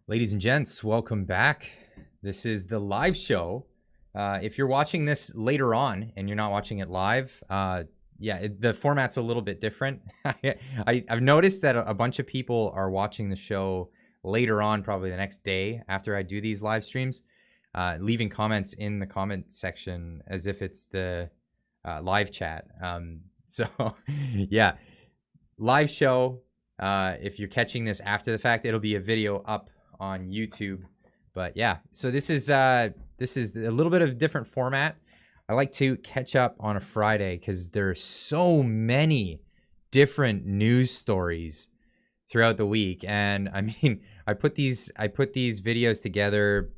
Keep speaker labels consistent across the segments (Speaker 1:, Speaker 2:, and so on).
Speaker 1: Ladies and gents, welcome back. This is the live show. If you're watching this later on and you're not watching it live, the format's a little bit different. I've noticed that a bunch of people are watching the show later on, probably the next day after I do these live streams, leaving comments in the comment section as if it's the live chat. Live show. If you're catching this after the fact, it'll be a video up on YouTube. But yeah, so this is a little bit of a different format. I like to catch up on a Friday because there are so many different news stories throughout the week. And I mean, I put these videos together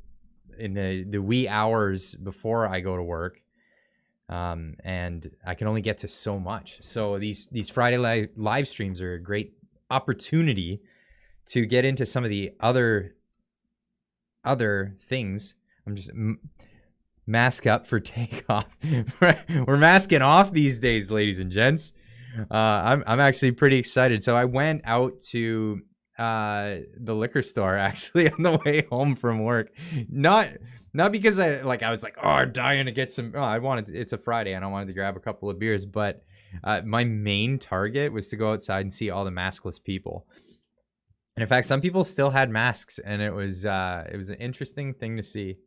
Speaker 1: in the wee hours before I go to work. And I can only get to so much. So these Friday live streams are a great opportunity to get into some of the other things. I'm just mask up for takeoff. We're masking off these days, ladies and gents. I'm actually pretty excited. So I went out to the liquor store actually on the way home from work. Not because I was like, oh, I'm dying to get some. Oh, it's a Friday and I wanted to grab a couple of beers, but my main target was to go outside and see all the maskless people. And in fact, some people still had masks, and it was an interesting thing to see.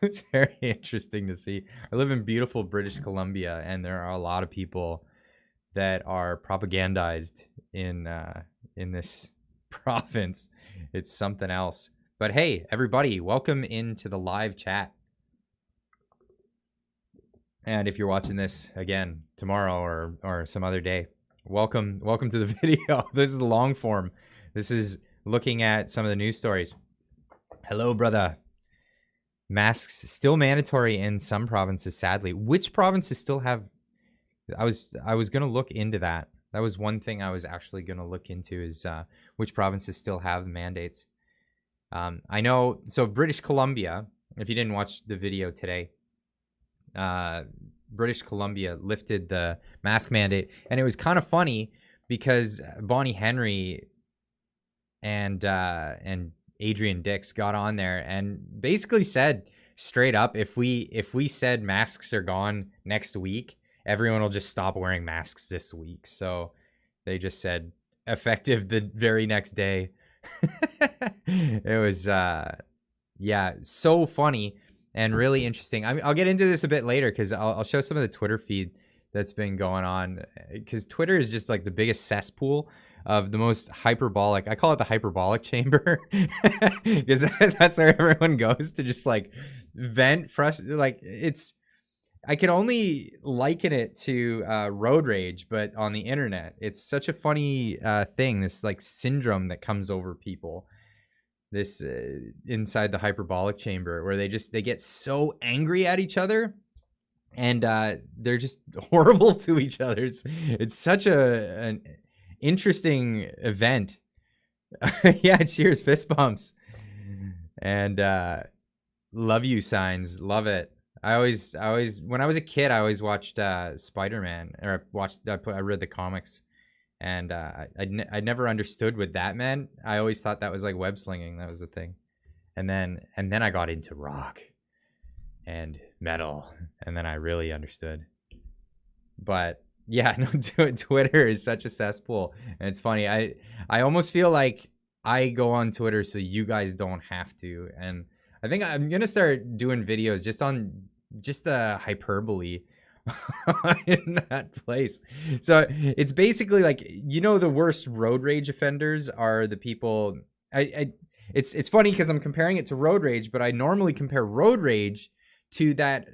Speaker 1: It's very interesting to see. I live in beautiful British Columbia, and there are a lot of people that are propagandized in this province. It's something else. But hey, everybody, welcome into the live chat. And if you're watching this again tomorrow or some other day, welcome to the video. This is the long form. This is looking at some of the news stories. Hello, brother. Masks still mandatory in some provinces, sadly. Which provinces still have? I was going to look into that. That was one thing I was actually going to look into is which provinces still have mandates. I know. So British Columbia, if you didn't watch the video today, British Columbia lifted the mask mandate, and it was kind of funny because Bonnie Henry and Adrian Dix got on there and basically said straight up, if we said masks are gone next week, everyone will just stop wearing masks this week. So they just said effective the very next day. It was so funny and really interesting. I'll get into this a bit later because I'll show some of the Twitter feed that's been going on, because Twitter is just like the biggest cesspool of the most hyperbolic. I call it the hyperbolic chamber because that's where everyone goes to just like vent, like I can only liken it to road rage, but on the internet. It's such a funny thing, this like syndrome that comes over people, this inside the hyperbolic chamber, where they get so angry at each other and they're just horrible to each other. It's such an interesting event. Yeah, cheers, fist bumps, and love you signs. Love it. I always when I was a kid, I always watched Spider-Man, or I read the comics, and I never understood what that meant. I always thought that was like web slinging. That was the thing. And then I got into rock and metal, and then I really understood. But yeah, no, Twitter is such a cesspool, and it's funny. I almost feel like I go on Twitter so you guys don't have to, and I think I'm gonna start doing videos just the hyperbole in that place. So it's basically like, the worst road rage offenders are the people. It's funny because I'm comparing it to road rage, but I normally compare road rage to that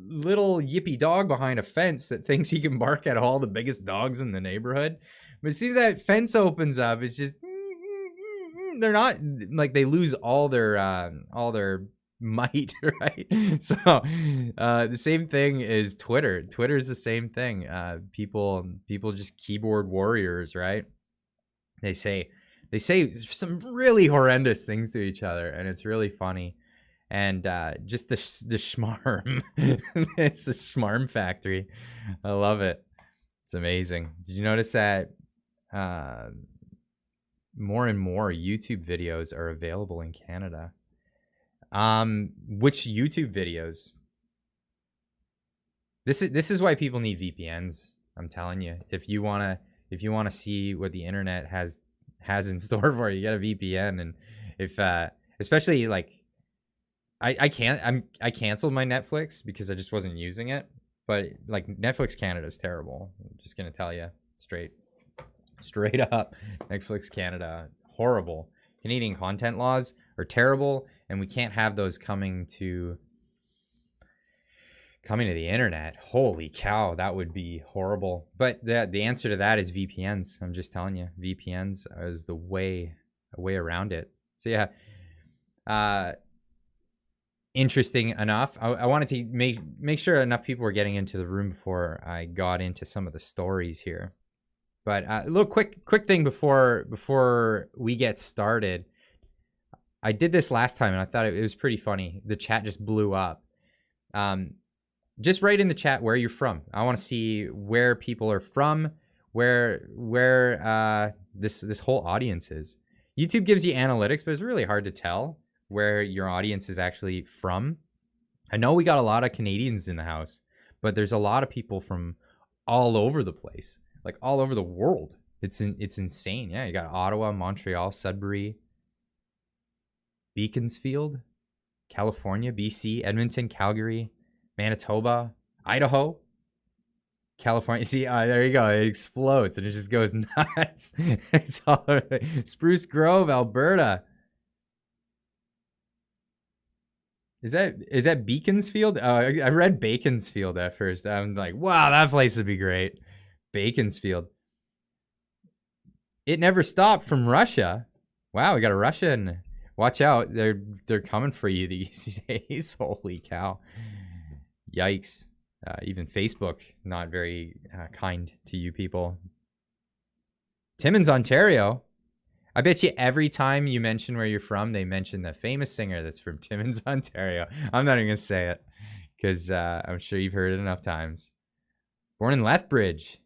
Speaker 1: little yippy dog behind a fence that thinks he can bark at all the biggest dogs in the neighborhood. But as soon as that fence opens up, it's just they're not like, they lose all their might, right? So the same thing is Twitter. Twitter is the same thing. People just keyboard warriors, right? They say some really horrendous things to each other, and it's really funny. And just the schmarm. It's the schmarm factory. I love it. It's amazing. Did you notice that more and more YouTube videos are available in Canada. Which YouTube videos? This is why people need VPNs. I'm telling you, if you wanna see what the internet has in store for you, get a VPN. And if especially like I canceled my Netflix because I just wasn't using it. But like Netflix Canada is terrible. I'm just gonna tell you straight up. Netflix Canada, horrible. Canadian content laws are terrible, and we can't have those coming to the internet. Holy cow, that would be horrible. But the answer to that is VPNs. I'm just telling you, VPNs is the way around it. So yeah, interesting enough. I wanted to make sure enough people were getting into the room before I got into some of the stories here. But a little quick thing before we get started. I did this last time and I thought it was pretty funny. The chat just blew up. Just write in the chat where you're from. I want to see where people are from, where this whole audience is. YouTube gives you analytics, but it's really hard to tell where your audience is actually from. I know we got a lot of Canadians in the house, but there's a lot of people from all over the place, like all over the world. It's insane. Yeah, you got Ottawa, Montreal, Sudbury, Beaconsfield, California, BC, Edmonton, Calgary, Manitoba, Idaho, California. See, there you go. It explodes and it just goes nuts. It's all over. Spruce Grove, Alberta. Is that Beaconsfield? I read Baconsfield at first. I'm like, wow, that place would be great. Baconsfield. It never stopped from Russia. Wow, we got a Russian. Watch out. They're coming for you these days. Holy cow. Yikes. Even Facebook, not very kind to you people. Timmins, Ontario. I bet you every time you mention where you're from, they mention the famous singer that's from Timmins, Ontario. I'm not even going to say it because I'm sure you've heard it enough times. Born in Lethbridge.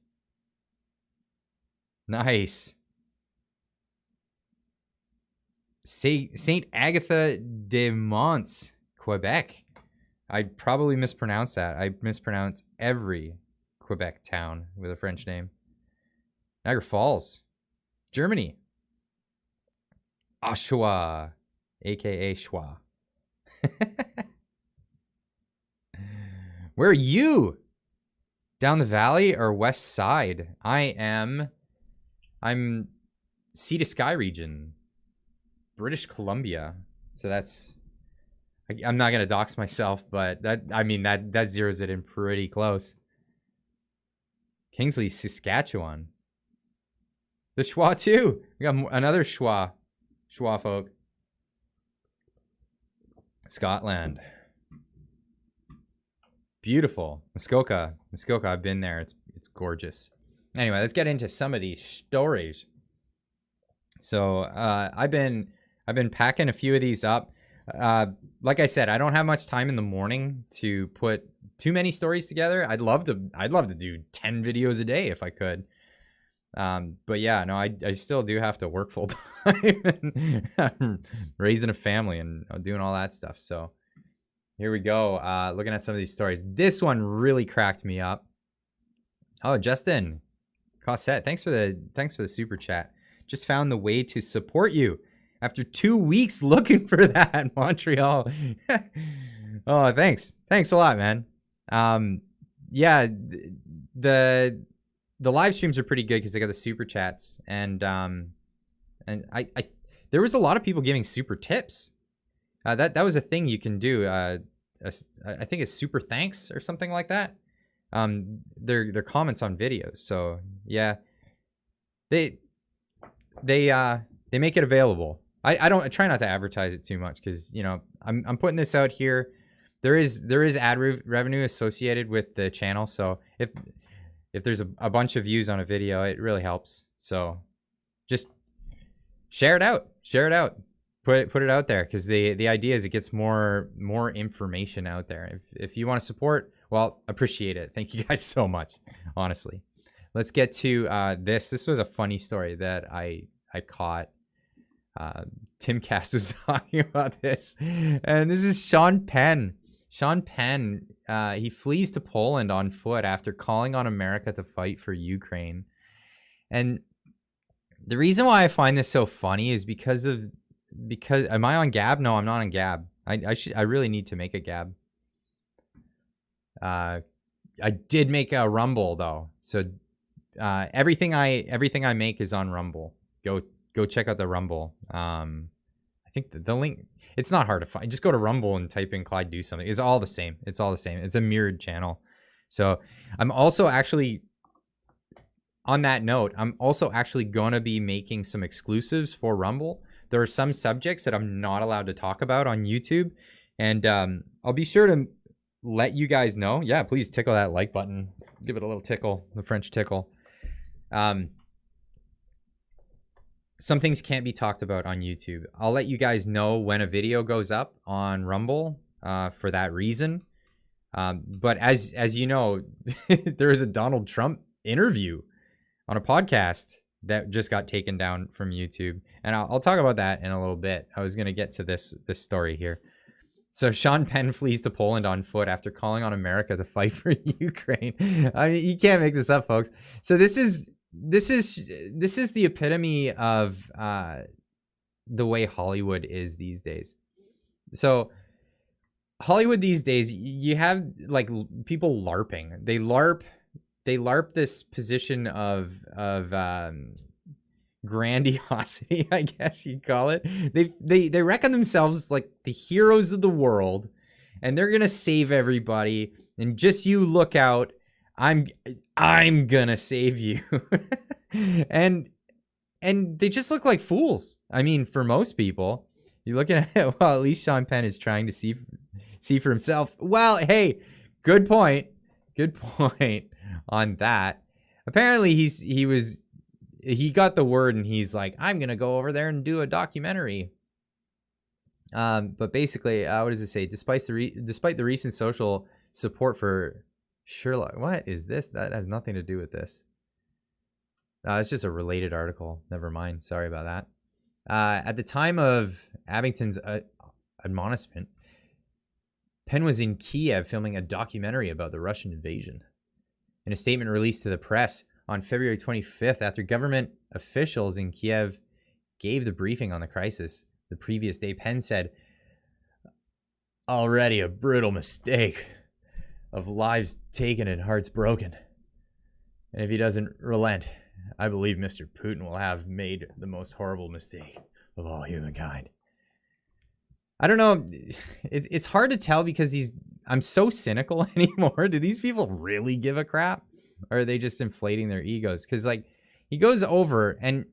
Speaker 1: Nice. Saint Agatha de Monts, Quebec. I probably mispronounced that. I mispronounce every Quebec town with a French name. Niagara Falls, Germany. Oshawa, aka Schwa. Where are you? Down the valley or west side? I'm sea to sky region, British Columbia. So that's, I'm not gonna dox myself, but that zeroes it in pretty close. Kingsley, Saskatchewan. The Schwa too. We got another Schwa folk. Scotland. Beautiful. Muskoka. I've been there. It's gorgeous. Anyway, let's get into some of these stories. So I've been packing a few of these up. Like I said, I don't have much time in the morning to put too many stories together. I'd love to do 10 videos a day if I could. But yeah, no, I still do have to work full time and raising a family and doing all that stuff. So here we go. Looking at some of these stories. This one really cracked me up. Oh, Justin Cossette, thanks for the super chat. Just found the way to support you after 2 weeks looking for that in Montreal. Oh, thanks a lot, man. Yeah, the live streams are pretty good because they got the super chats, and I there was a lot of people giving super tips. That was a thing you can do. I think it's super thanks or something like that. They're comments on videos. So yeah, they make it available. I try not to advertise it too much because, you know, I'm putting this out here. There is ad revenue associated with the channel, so if there's a bunch of views on a video, it really helps. So just share it out. Put it out there, because the idea is it gets more information out there. If you want to support, well, appreciate it. Thank you guys so much, honestly. Let's get to this. This was a funny story that I caught. Timcast was talking about this, and this is Sean Penn. Sean Penn, he flees to Poland on foot after calling on America to fight for Ukraine. And the reason why I find this so funny is because am I on Gab? No, I'm not on Gab. I really need to make a Gab. I did make a Rumble though, so everything I make is on Rumble. Go check out the Rumble. I think the link, it's not hard to find. Just go to Rumble and type in Clyde Do Something. It's all the same. It's all the same. It's a mirrored channel. So I'm also actually, on that note, I'm also actually going to be making some exclusives for Rumble. There are some subjects that I'm not allowed to talk about on YouTube. And I'll be sure to let you guys know. Yeah, please tickle that like button. Give it a little tickle, the French tickle. Some things can't be talked about on YouTube. I'll let you guys know when a video goes up on Rumble for that reason. But as you know, there is a Donald Trump interview on a podcast that just got taken down from YouTube. And I'll talk about that in a little bit. I was going to get to this story here. So Sean Penn flees to Poland on foot after calling on America to fight for Ukraine. I mean, you can't make this up, folks. So this is the epitome of the way Hollywood is these days. So Hollywood these days, you have like people LARPing. They LARP this position of grandiosity, I guess you'd call it. They reckon themselves like the heroes of the world, and they're gonna save everybody. And just you look out. I'm gonna save you. and they just look like fools. I mean, for most people, you're looking at it, well, at least Sean Penn is trying to see for himself. Well, hey, good point on that. Apparently he got the word and he's like, I'm gonna go over there and do a documentary. But basically, what does it say? Despite the recent social support for Sherlock, what is this? That has nothing to do with this. It's just a related article. Never mind. Sorry about that. At the time of Abington's admonishment, Penn was in Kiev filming a documentary about the Russian invasion. In a statement released to the press on February 25th, after government officials in Kiev gave the briefing on the crisis the previous day, Penn said, "Already a brutal mistake. Of lives taken and hearts broken. And if he doesn't relent, I believe Mr. Putin will have made the most horrible mistake of all humankind." I don't know. It's hard to tell because I'm so cynical anymore. Do these people really give a crap? Or are they just inflating their egos? Because like he goes over and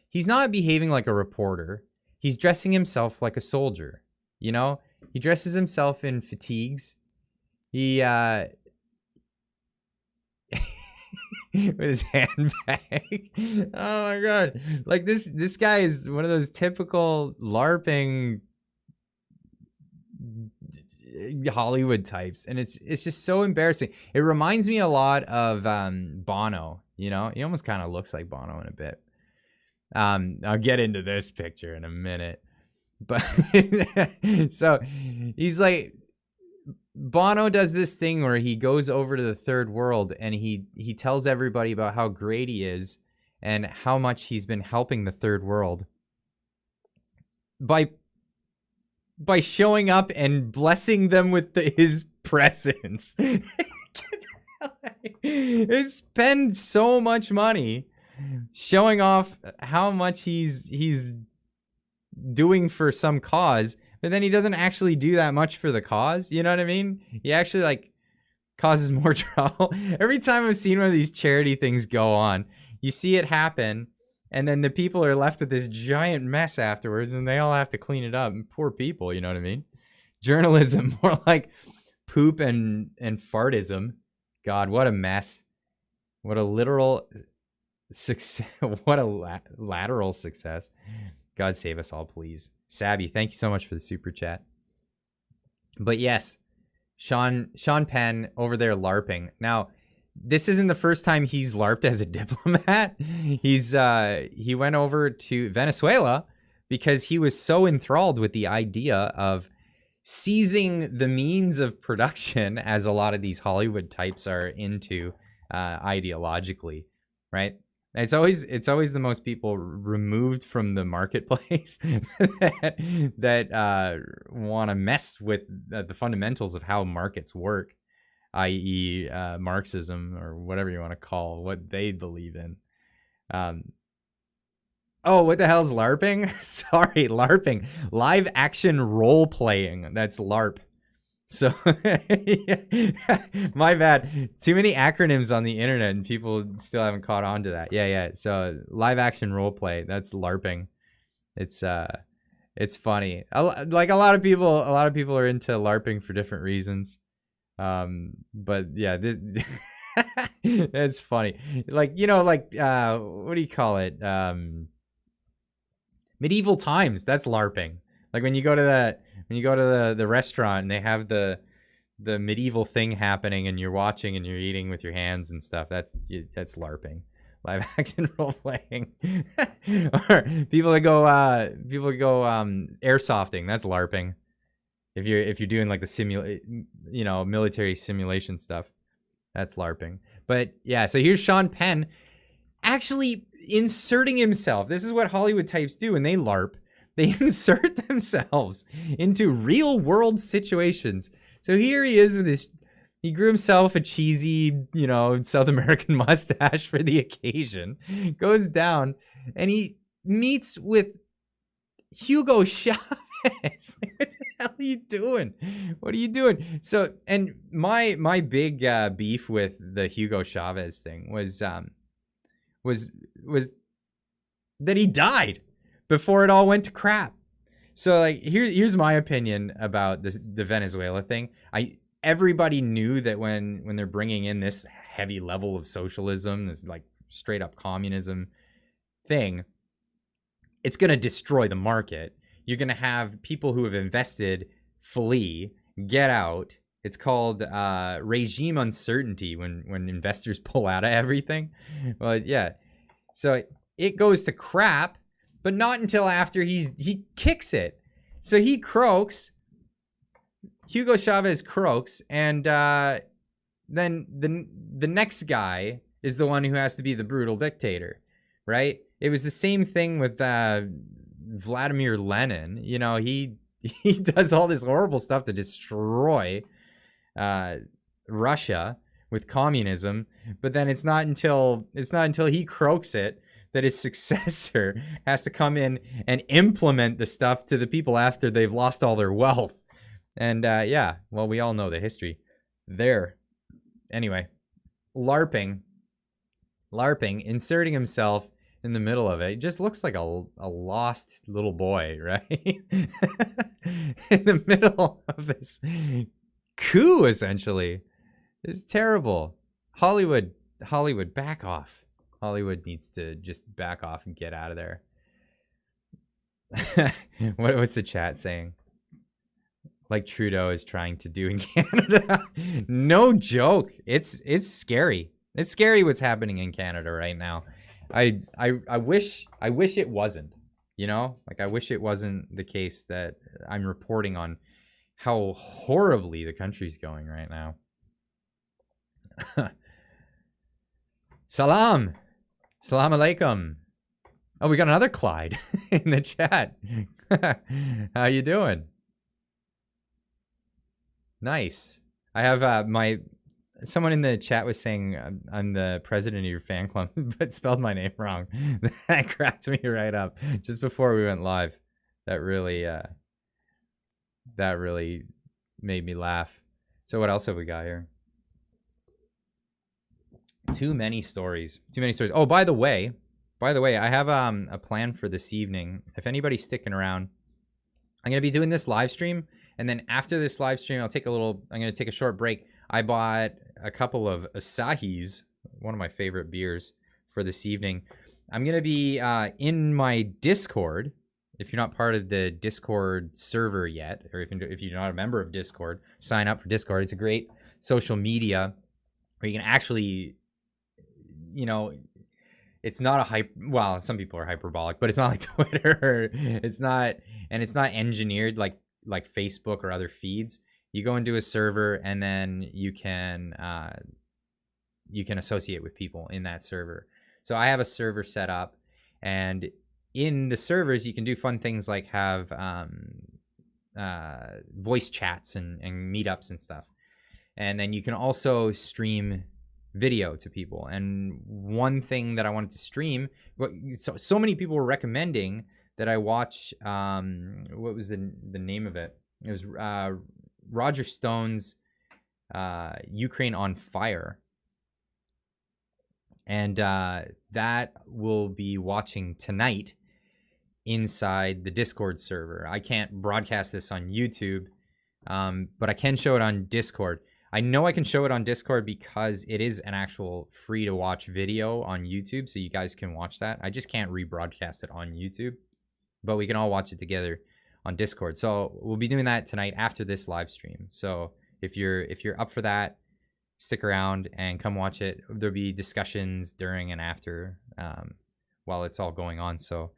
Speaker 1: he's not behaving like a reporter. He's dressing himself like a soldier. You know, he dresses himself in fatigues. He with his handbag. Oh my god. Like this guy is one of those typical LARPing Hollywood types, and it's just so embarrassing. It reminds me a lot of Bono, you know? He almost kind of looks like Bono in a bit. I'll get into this picture in a minute. But so he's like, Bono does this thing where he goes over to the third world and he tells everybody about how great he is and how much he's been helping the third world by showing up and blessing them with his presence. He spends so much money showing off how much he's doing for some cause, but then he doesn't actually do that much for the cause. You know what I mean? He actually like causes more trouble. Every time I've seen one of these charity things go on, you see it happen, and then the people are left with this giant mess afterwards, and they all have to clean it up. And poor people, you know what I mean? Journalism, more like poop and fartism. God, what a mess. What a literal success. What a lateral success. God save us all, please. Sabby, thank you so much for the super chat. But yes, Sean Penn over there LARPing. Now, this isn't the first time he's LARPed as a diplomat. He went over to Venezuela because he was so enthralled with the idea of seizing the means of production, as a lot of these Hollywood types are into ideologically, right? It's always the most people removed from the marketplace that want to mess with the fundamentals of how markets work, i.e. Marxism, or whatever you want to call what they believe in. Oh, what the hell is LARPing? Sorry, LARPing. Live action role playing. That's LARP. So, my bad. Too many acronyms on the internet and people still haven't caught on to that. Yeah. So, live action role play. That's LARPing. It's funny. Like a lot of people are into LARPing for different reasons. But yeah, this that's funny. Like, you know, like what do you call it? Medieval times. That's LARPing. Like when you go to the restaurant and they have the medieval thing happening and you're watching and you're eating with your hands and stuff. That's LARPing. Live action role playing. Or people that go airsofting. That's LARPing. If you're doing like the military simulation stuff, that's LARPing. But yeah, so here's Sean Penn actually inserting himself. This is what Hollywood types do when they LARP. They insert themselves into real world situations. So here he is with his, he grew himself a cheesy, South American mustache for the occasion, goes down and he meets with Hugo Chavez. What the hell are you doing? What are you doing? So, and my big beef with the Hugo Chavez thing was that he died before it all went to crap. So like here's my opinion about the Venezuela thing. Everybody knew that when they're bringing in this heavy level of socialism, this like straight up communism thing, it's going to destroy the market. You're going to have people who have invested flee, get out. It's called regime uncertainty when investors pull out of everything. Well, yeah. So it goes to crap, but not until after he kicks it. So he croaks. Hugo Chavez croaks, and then the next guy is the one who has to be the brutal dictator, right? It was the same thing with Vladimir Lenin. He does all this horrible stuff to destroy Russia with communism, but then it's not until he croaks it that his successor has to come in and implement the stuff to the people after they've lost all their wealth. And yeah, well, we all know the history there. Anyway, LARPing, inserting himself in the middle of it, just looks like a lost little boy, right? In the middle of this coup, essentially. It's terrible. Hollywood, back off. Hollywood needs to just back off and get out of there. What's the chat saying? Like Trudeau is trying to do in Canada. No joke. It's scary. It's scary what's happening in Canada right now. I wish it wasn't. Like I wish it wasn't the case that I'm reporting on how horribly the country's going right now. Salam alaikum. Oh, we got another Clyde in the chat. How you doing? Nice. I have someone in the chat was saying I'm the president of your fan club, but spelled my name wrong. That cracked me right up just before we went live. That really made me laugh. So what else have we got here? Too many stories. Oh, by the way, I have a plan for this evening. If anybody's sticking around, I'm gonna be doing this live stream, and then after this live stream, I'm gonna take a short break. I bought a couple of Asahis, one of my favorite beers, for this evening. I'm gonna be in my Discord. If you're not part of the Discord server yet, or if you're not a member of Discord, sign up for Discord. It's a great social media where you can actually, it's not a hype. Well, some people are hyperbolic, but it's not like Twitter. It's not, and it's not engineered like Facebook or other feeds. You go into a server, and then you can associate with people in that server. So I have a server set up, and in the servers you can do fun things like have voice chats and meetups and stuff. And then you can also stream video to people. And one thing that I wanted to stream, so many people were recommending that I watch, what was the name of it? It was Roger Stone's Ukraine on Fire. And that will be watching tonight inside the Discord server. I can't broadcast this on YouTube, but I can show it on Discord. I know I can show it on Discord because it is an actual free to watch video on YouTube, so you guys can watch that. I just can't rebroadcast it on YouTube, but we can all watch it together on Discord. So we'll be doing that tonight after this live stream. So if you're up for that, stick around and come watch it. There'll be discussions during and after while it's all going on. So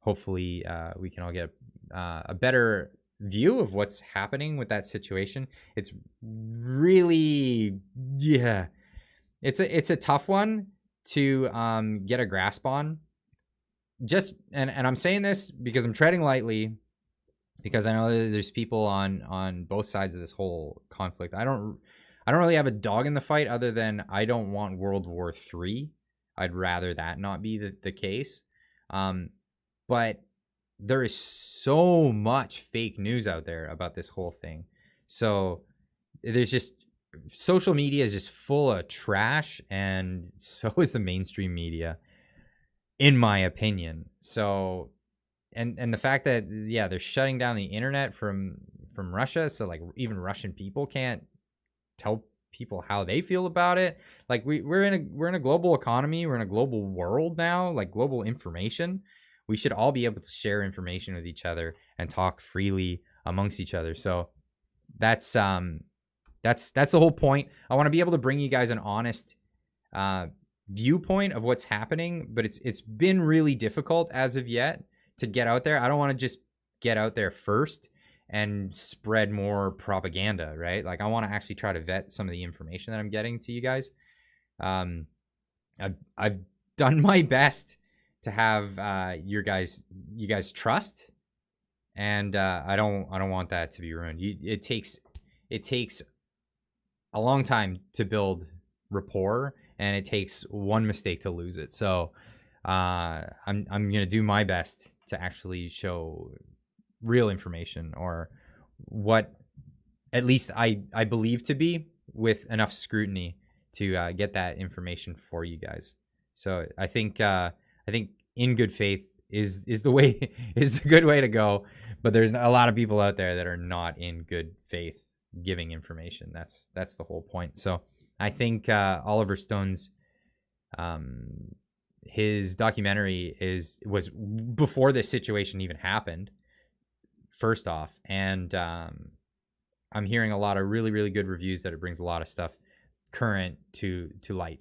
Speaker 1: hopefully we can all get a better view of what's happening with that situation. It's really, yeah, it's a tough one to get a grasp on. Just and I'm saying this because I'm treading lightly, because I know that there's people on both sides of this whole conflict. I don't really have a dog in the fight, other than I don't want World War III. I'd rather that not be the case. But there is so much fake news out there about this whole thing. So there's just, social media is just full of trash, and so is the mainstream media, in my opinion. So, and the fact that, yeah, they're shutting down the internet from Russia, so like even Russian people can't tell people how they feel about it. Like we're in a global economy, we're in a global world now, like global information. We should all be able to share information with each other and talk freely amongst each other. So that's the whole point. I want to be able to bring you guys an honest viewpoint of what's happening, but it's been really difficult as of yet to get out there. I don't want to just get out there first and spread more propaganda, right? Like I want to actually try to vet some of the information that I'm getting to you guys. I've done my best to have you guys trust, and I don't want that to be ruined. It takes a long time to build rapport, and it takes one mistake to lose it. So I'm gonna do my best to actually show real information, or what at least I believe to be, with enough scrutiny to get that information for you guys. So I think in good faith is the way, is the good way to go. But there's a lot of people out there that are not in good faith giving information. That's the whole point. So I think Oliver Stone's his documentary was before this situation even happened, first off, and I'm hearing a lot of really, really good reviews that it brings a lot of stuff current to light.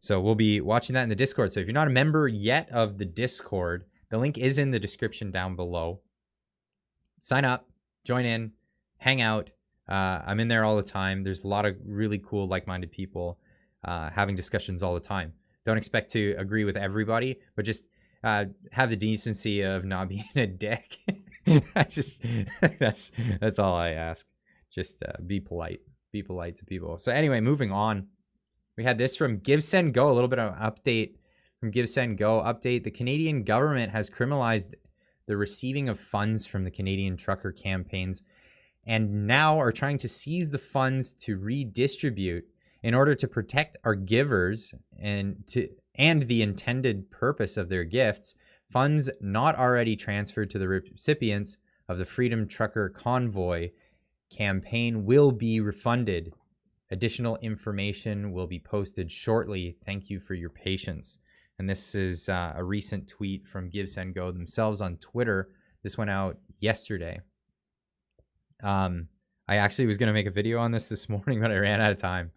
Speaker 1: So we'll be watching that in the Discord. So if you're not a member yet of the Discord, the link is in the description down below. Sign up, join in, hang out. I'm in there all the time. There's a lot of really cool, like-minded people having discussions all the time. Don't expect to agree with everybody, but just have the decency of not being a dick. That's all I ask. Just be polite. Be polite to people. So anyway, moving on. We had this from GiveSendGo, a little bit of an update from GiveSendGo. Update: the Canadian government has criminalized the receiving of funds from the Canadian trucker campaigns, and now are trying to seize the funds to redistribute in order to protect our givers and the intended purpose of their gifts. Funds not already transferred to the recipients of the Freedom Trucker Convoy campaign will be refunded. Additional information will be posted shortly. Thank you for your patience. And this is a recent tweet from GiveSendGo themselves on Twitter. This went out yesterday. I actually was going to make a video on this morning, but I ran out of time.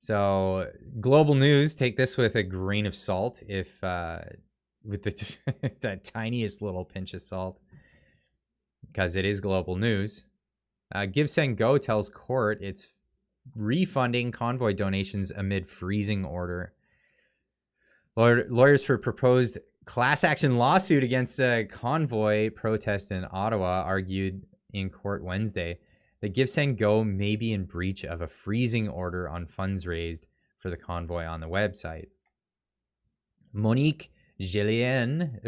Speaker 1: So global news, take this with a grain of salt, if with the that tiniest little pinch of salt, because it is global news. GiveSendGo tells court it's refunding convoy donations amid freezing order. Lawyers for proposed class action lawsuit against a convoy protest in Ottawa argued in court Wednesday that GiveSendGo may be in breach of a freezing order on funds raised for the convoy on the website. Monique Gillison,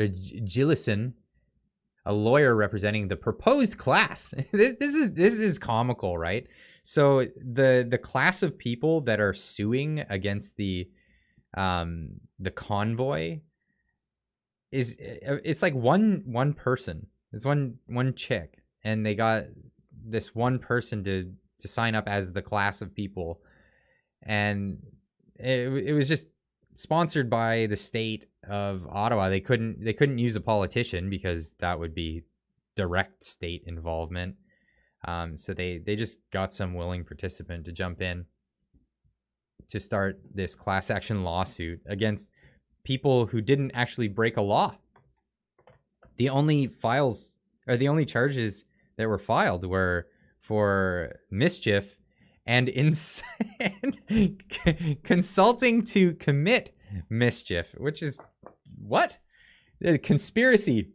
Speaker 1: a lawyer representing the proposed class. This is comical, right? So the class of people that are suing against the convoy it's like one person. It's one chick, and they got this one person to sign up as the class of people, and it was just sponsored by the state of Ottawa. They couldn't use a politician because that would be direct state involvement. So they just got some willing participant to jump in to start this class action lawsuit against people who didn't actually break a law. The only charges that were filed were for mischief and consulting to commit mischief, which is what? Conspiracy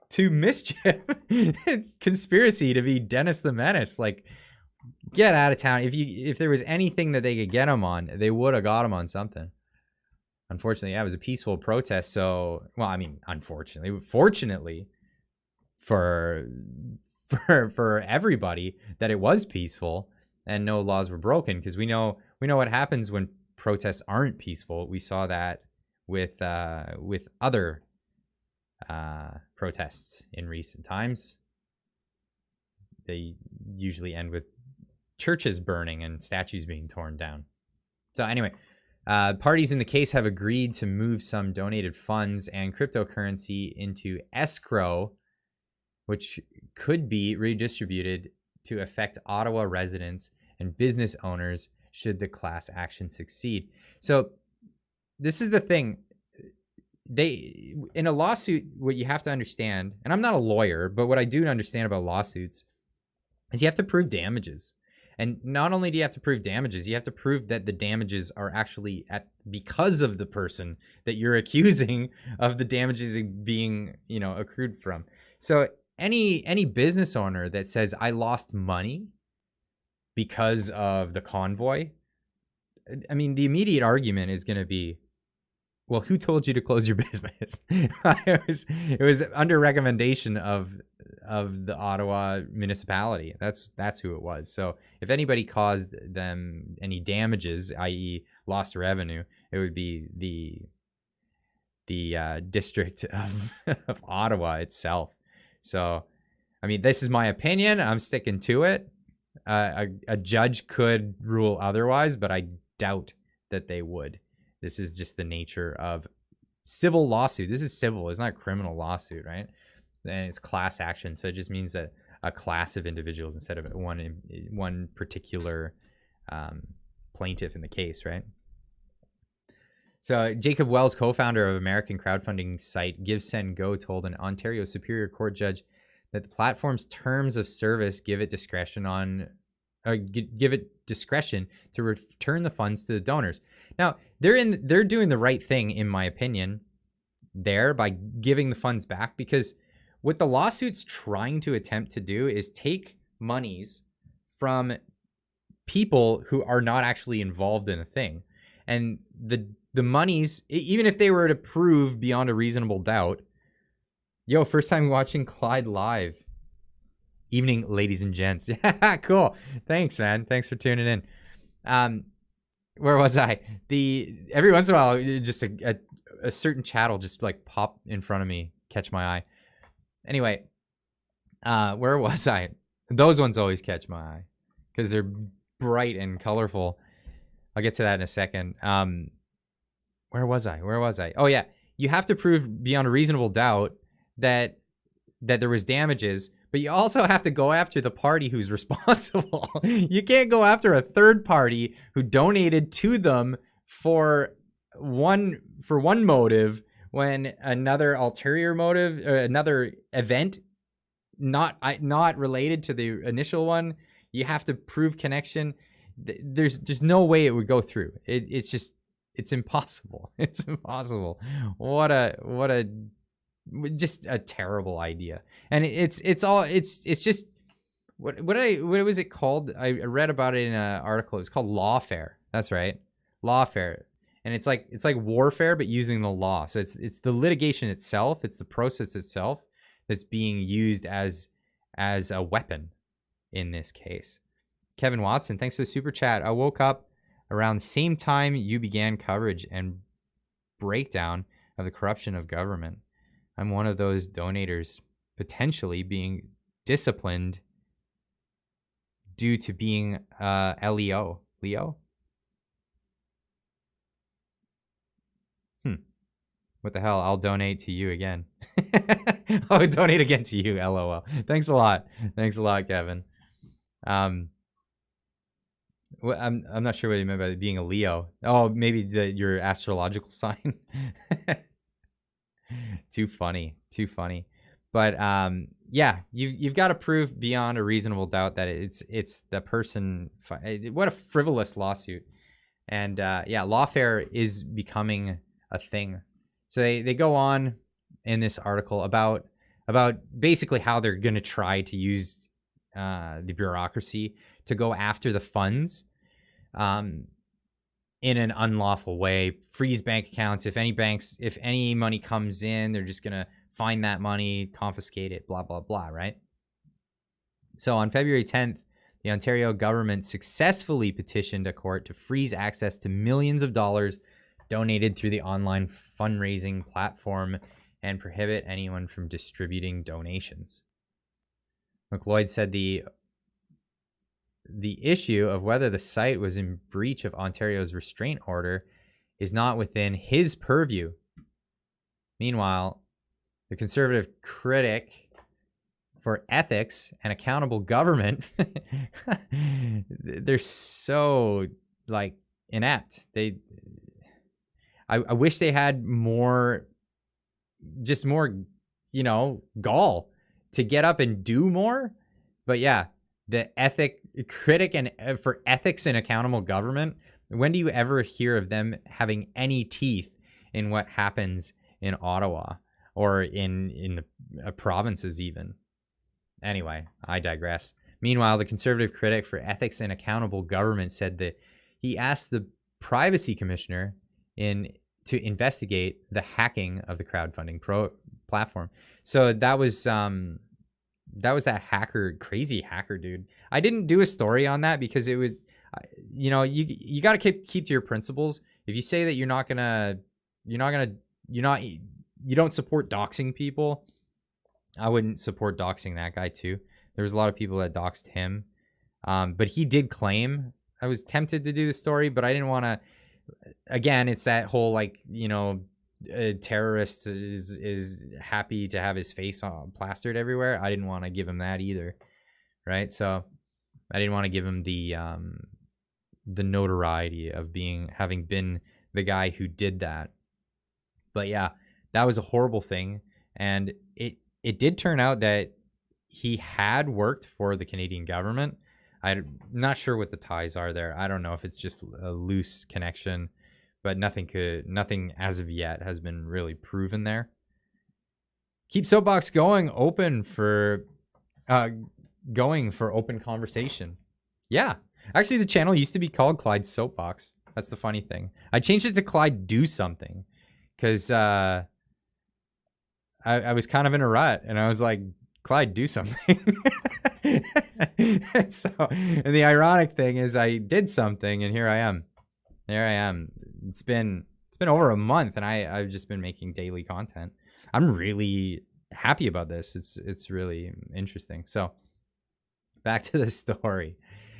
Speaker 1: to mischief. It's conspiracy to be Dennis the Menace. Like, get out of town. If there was anything that they could get him on, they would have got him on something. Unfortunately, yeah, it was a peaceful protest. So, well, I mean, fortunately for everybody that it was peaceful and no laws were broken, because we know what happens when protests aren't peaceful. We saw that with other protests in recent times. They usually end with churches burning and statues being torn down. So anyway, parties in the case have agreed to move some donated funds and cryptocurrency into escrow, which could be redistributed to affect Ottawa residents and business owners should the class action succeed. So this is the thing. In a lawsuit, what you have to understand, and I'm not a lawyer, but what I do understand about lawsuits is you have to prove damages. And not only do you have to prove damages, you have to prove that the damages are actually because of the person that you're accusing of the damages being, accrued from. So any business owner that says I lost money because of the convoy, I mean, the immediate argument is going to be, well, who told you to close your business? It was under recommendation of the Ottawa municipality. That's who it was. So if anybody caused them any damages, i.e. lost revenue, it would be the district of Ottawa itself. So, I mean, this is my opinion. I'm sticking to it. A judge could rule otherwise, but I doubt that they would. This is just the nature of civil lawsuit. This is civil. It's not a criminal lawsuit, right? And it's class action. So it just means that a class of individuals instead of one particular plaintiff in the case, right? So Jacob Wells, co-founder of American crowdfunding site GiveSendGo, told an Ontario Superior Court judge that the platform's terms of service give it discretion to return the funds to the donors. Now, they're doing the right thing, in my opinion, there by giving the funds back, because what the lawsuit's trying to attempt to do is take monies from people who are not actually involved in a thing. And the monies, even if they were to prove beyond a reasonable doubt, first time watching Clyde live. Evening, ladies and gents. Yeah, cool. Thanks, man. Thanks for tuning in. Where was I? Every once in a while, just a certain chat will just like pop in front of me, catch my eye. Anyway, where was I? Those ones always catch my eye because they're bright and colorful. I'll get to that in a second. Where was I? Oh yeah, you have to prove beyond a reasonable doubt that that there was damages, but you also have to go after the party who's responsible. You can't go after a third party who donated to them for one motive when another ulterior motive or another event not related to the initial one. You have to prove connection. There's no way it would go through. It's impossible. It's impossible. What a just a terrible idea. And it's just what was it called? I read about it in an article. It's called Lawfare. That's right. Lawfare. And it's like warfare, but using the law. So it's the litigation itself, it's the process itself that's being used as a weapon in this case. Kevin Watson, thanks for the super chat. I woke up around the same time you began coverage and breakdown of the corruption of government. I'm one of those donators potentially being disciplined due to being LEO. Leo? What the hell? I'll donate to you again. I'll donate again to you, LOL. Thanks a lot. Thanks a lot, Kevin. I'm not sure what you meant by being a Leo. Oh, maybe your astrological sign. Too funny. But yeah, you've got to prove beyond a reasonable doubt that it's the person. What a frivolous lawsuit. And yeah, Lawfare is becoming a thing. So they go on in this article about basically how they're going to try to use the bureaucracy to go after the funds in an unlawful way, freeze bank accounts. If any money comes in, they're just going to find that money, confiscate it, blah, blah, blah, right? So on February 10th, the Ontario government successfully petitioned a court to freeze access to millions of dollars donated through the online fundraising platform and prohibit anyone from distributing donations. McLeod said the issue of whether the site was in breach of Ontario's restraint order is not within his purview. Meanwhile, the Conservative critic for ethics and accountable government, they're so inept. I wish they had more gall to get up and do more. But yeah, the critic and for ethics and accountable government, when do you ever hear of them having any teeth in what happens in Ottawa or in the provinces even? Anyway, I digress. Meanwhile, the Conservative critic for ethics and accountable government said that he asked the Privacy Commissioner to investigate the hacking of the crowdfunding platform. So that was that crazy hacker dude. I didn't do a story on that because it would, you got to keep to your principles. If you say that you don't support doxing people, I wouldn't support doxing that guy too. There was a lot of people that doxed him, but he did claim. I was tempted to do the story, but I didn't want to. Again, it's that whole a terrorist is happy to have his face plastered everywhere. I didn't want to give him that either, right? So I didn't want to give him the notoriety of having been the guy who did that. But yeah, that was a horrible thing, and it did turn out that he had worked for the Canadian government. I'm not sure what the ties are there. I don't know if it's just a loose connection, but nothing as of yet has been really proven there. Keep Soapbox going for open conversation. Yeah, actually, the channel used to be called Clyde Soapbox. That's the funny thing. I changed it to Clyde Do Something because I was kind of in a rut, and I was like, Clyde, do something. And the ironic thing is I did something, and here I am. It's been over a month, and I've just been making daily content. I'm really happy about this. It's really interesting. So back to the story.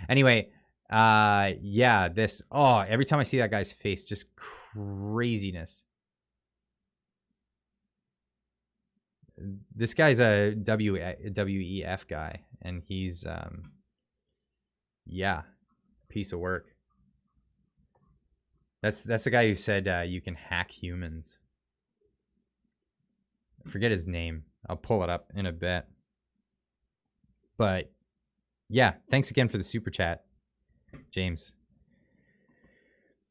Speaker 1: Anyway, yeah, every time I see that guy's face, just craziness. this guy's a WEF guy, and he's yeah, piece of work. That's the guy who said you can hack humans. I forget his name. I'll pull it up in a bit. But yeah, thanks again for the super chat, James.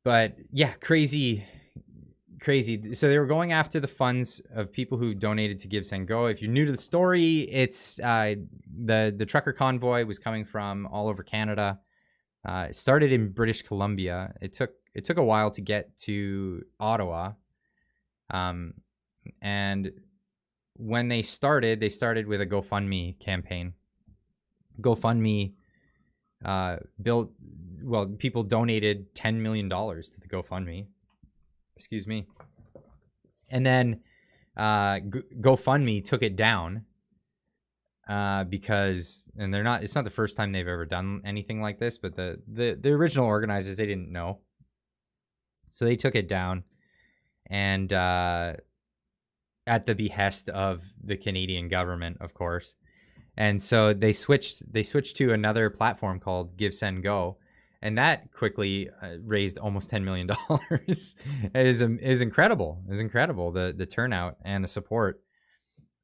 Speaker 1: But yeah, crazy. So they were going after the funds of people who donated to GiveSendGo. If you're new to the story, it's the trucker convoy was coming from all over Canada. It started in British Columbia. It took a while to get to Ottawa. And when they started with a GoFundMe campaign. GoFundMe people donated $10 million to the GoFundMe. Excuse me. And then GoFundMe took it down because, and it's not the first time they've ever done anything like this, but the original organizers, they didn't know. So they took it down, and at the behest of the Canadian government, of course. And so they switched to another platform called GiveSendGo, and that quickly raised almost $10 million. It was incredible. It was incredible, the turnout and the support.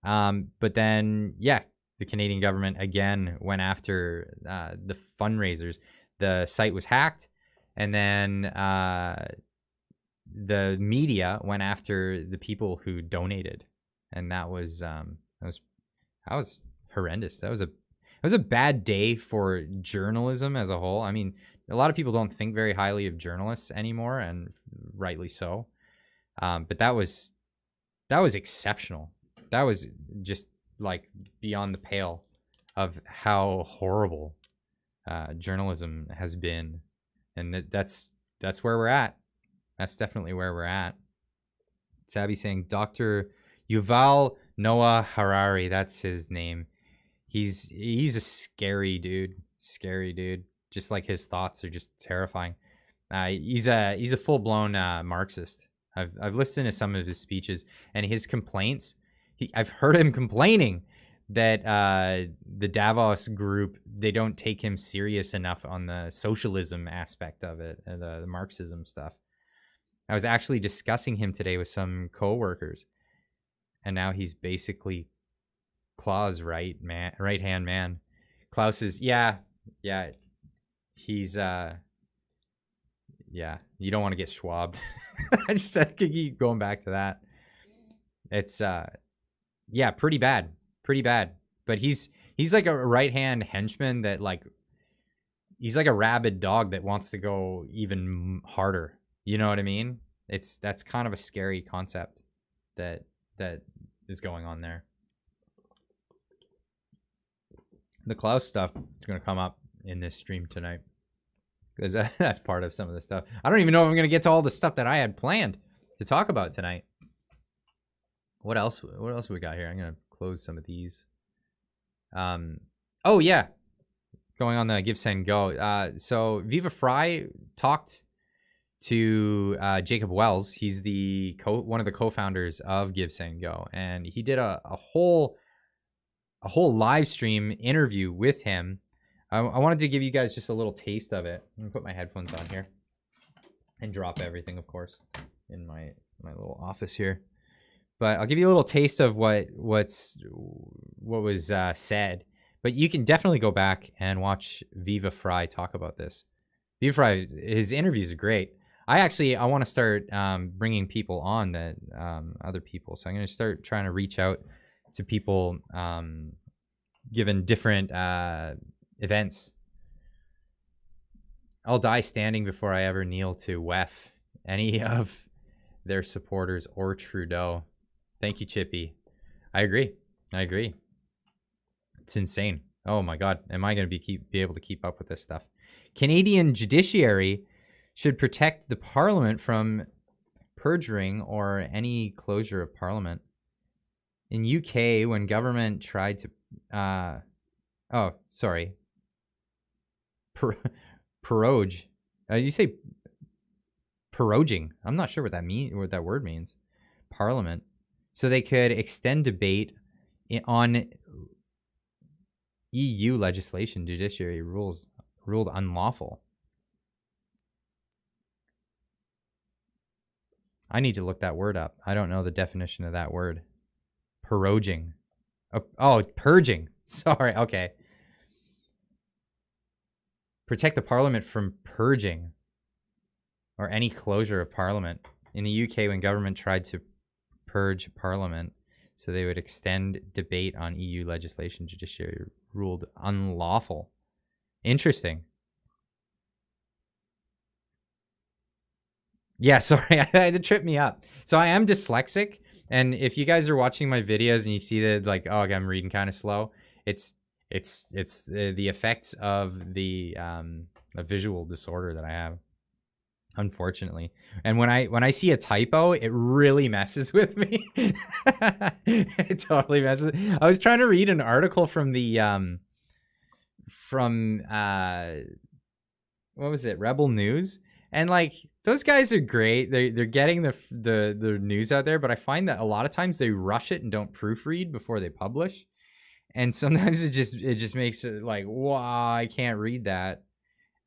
Speaker 1: But then, yeah, the Canadian government again went after the fundraisers. The site was hacked, and then the media went after the people who donated, and that was horrendous. That was a bad day for journalism as a whole. I mean, a lot of people don't think very highly of journalists anymore, and rightly so. But that was exceptional. That was just like beyond the pale of how horrible journalism has been, and that's where we're at. That's definitely where we're at. Sabby saying Dr. Yuval Noah Harari. That's his name. He's a scary dude. Just like his thoughts are just terrifying. He's a full-blown Marxist. I've listened to some of his speeches and his complaints. I've heard him complaining that the Davos group, they don't take him serious enough on the socialism aspect of it, the Marxism stuff. I was actually discussing him today with some coworkers, and now he's basically Klaus' right-hand man. Klaus is, yeah, he's, you don't want to get Schwabbed. I can keep going back to that. It's, pretty bad. But he's like a right-hand henchman that, like, he's like a rabid dog that wants to go even harder. You know what I mean? That's kind of a scary concept that is going on there. The Klaus stuff is going to come up in this stream tonight, because that's part of some of the stuff. I don't even know if I'm going to get to all the stuff that I had planned to talk about tonight. What else we got here? I'm going to close some of these. Oh yeah, going on the GiveSendGo. So Viva Frei talked to Jacob Wells. He's one of the co-founders of GiveSendGo, and he did a whole live stream interview with him. I wanted to give you guys just a little taste of it. I'm gonna put my headphones on here and drop everything, of course, in my little office here. But I'll give you a little taste of what was said. But you can definitely go back and watch Viva Frei talk about this. Viva Frei, his interviews are great. I want to start bringing people on that other people. So I'm going to start trying to reach out to people given different events. I'll die standing before I ever kneel to WEF, any of their supporters, or Trudeau. Thank you, Chippy. I agree. It's insane. Oh my God. Am I going to be able to keep up with this stuff? Canadian judiciary should protect the parliament from perjuring or any closure of parliament. In UK, when government tried to, proroge. You say proroging. I'm not sure what that word means. Parliament. So they could extend debate on EU legislation, judiciary ruled unlawful. I need to look that word up. I don't know the definition of that word. Proroguing. Oh, purging. Sorry. Okay. Protect the parliament from purging or any closure of parliament. In the UK, when government tried to purge parliament, so they would extend debate on EU legislation, judiciary ruled unlawful. Interesting. Yeah, sorry, I had to trip me up. So I am dyslexic, and if you guys are watching my videos and you see that, like, oh, I'm reading kind of slow, it's the effects of the a visual disorder that I have, unfortunately. And when I see a typo, it really messes with me. It totally messes. I was trying to read an article from the what was it, Rebel News, and like, those guys are great. They're getting the news out there, but I find that a lot of times they rush it and don't proofread before they publish. And sometimes it just makes it like, wow, I can't read that.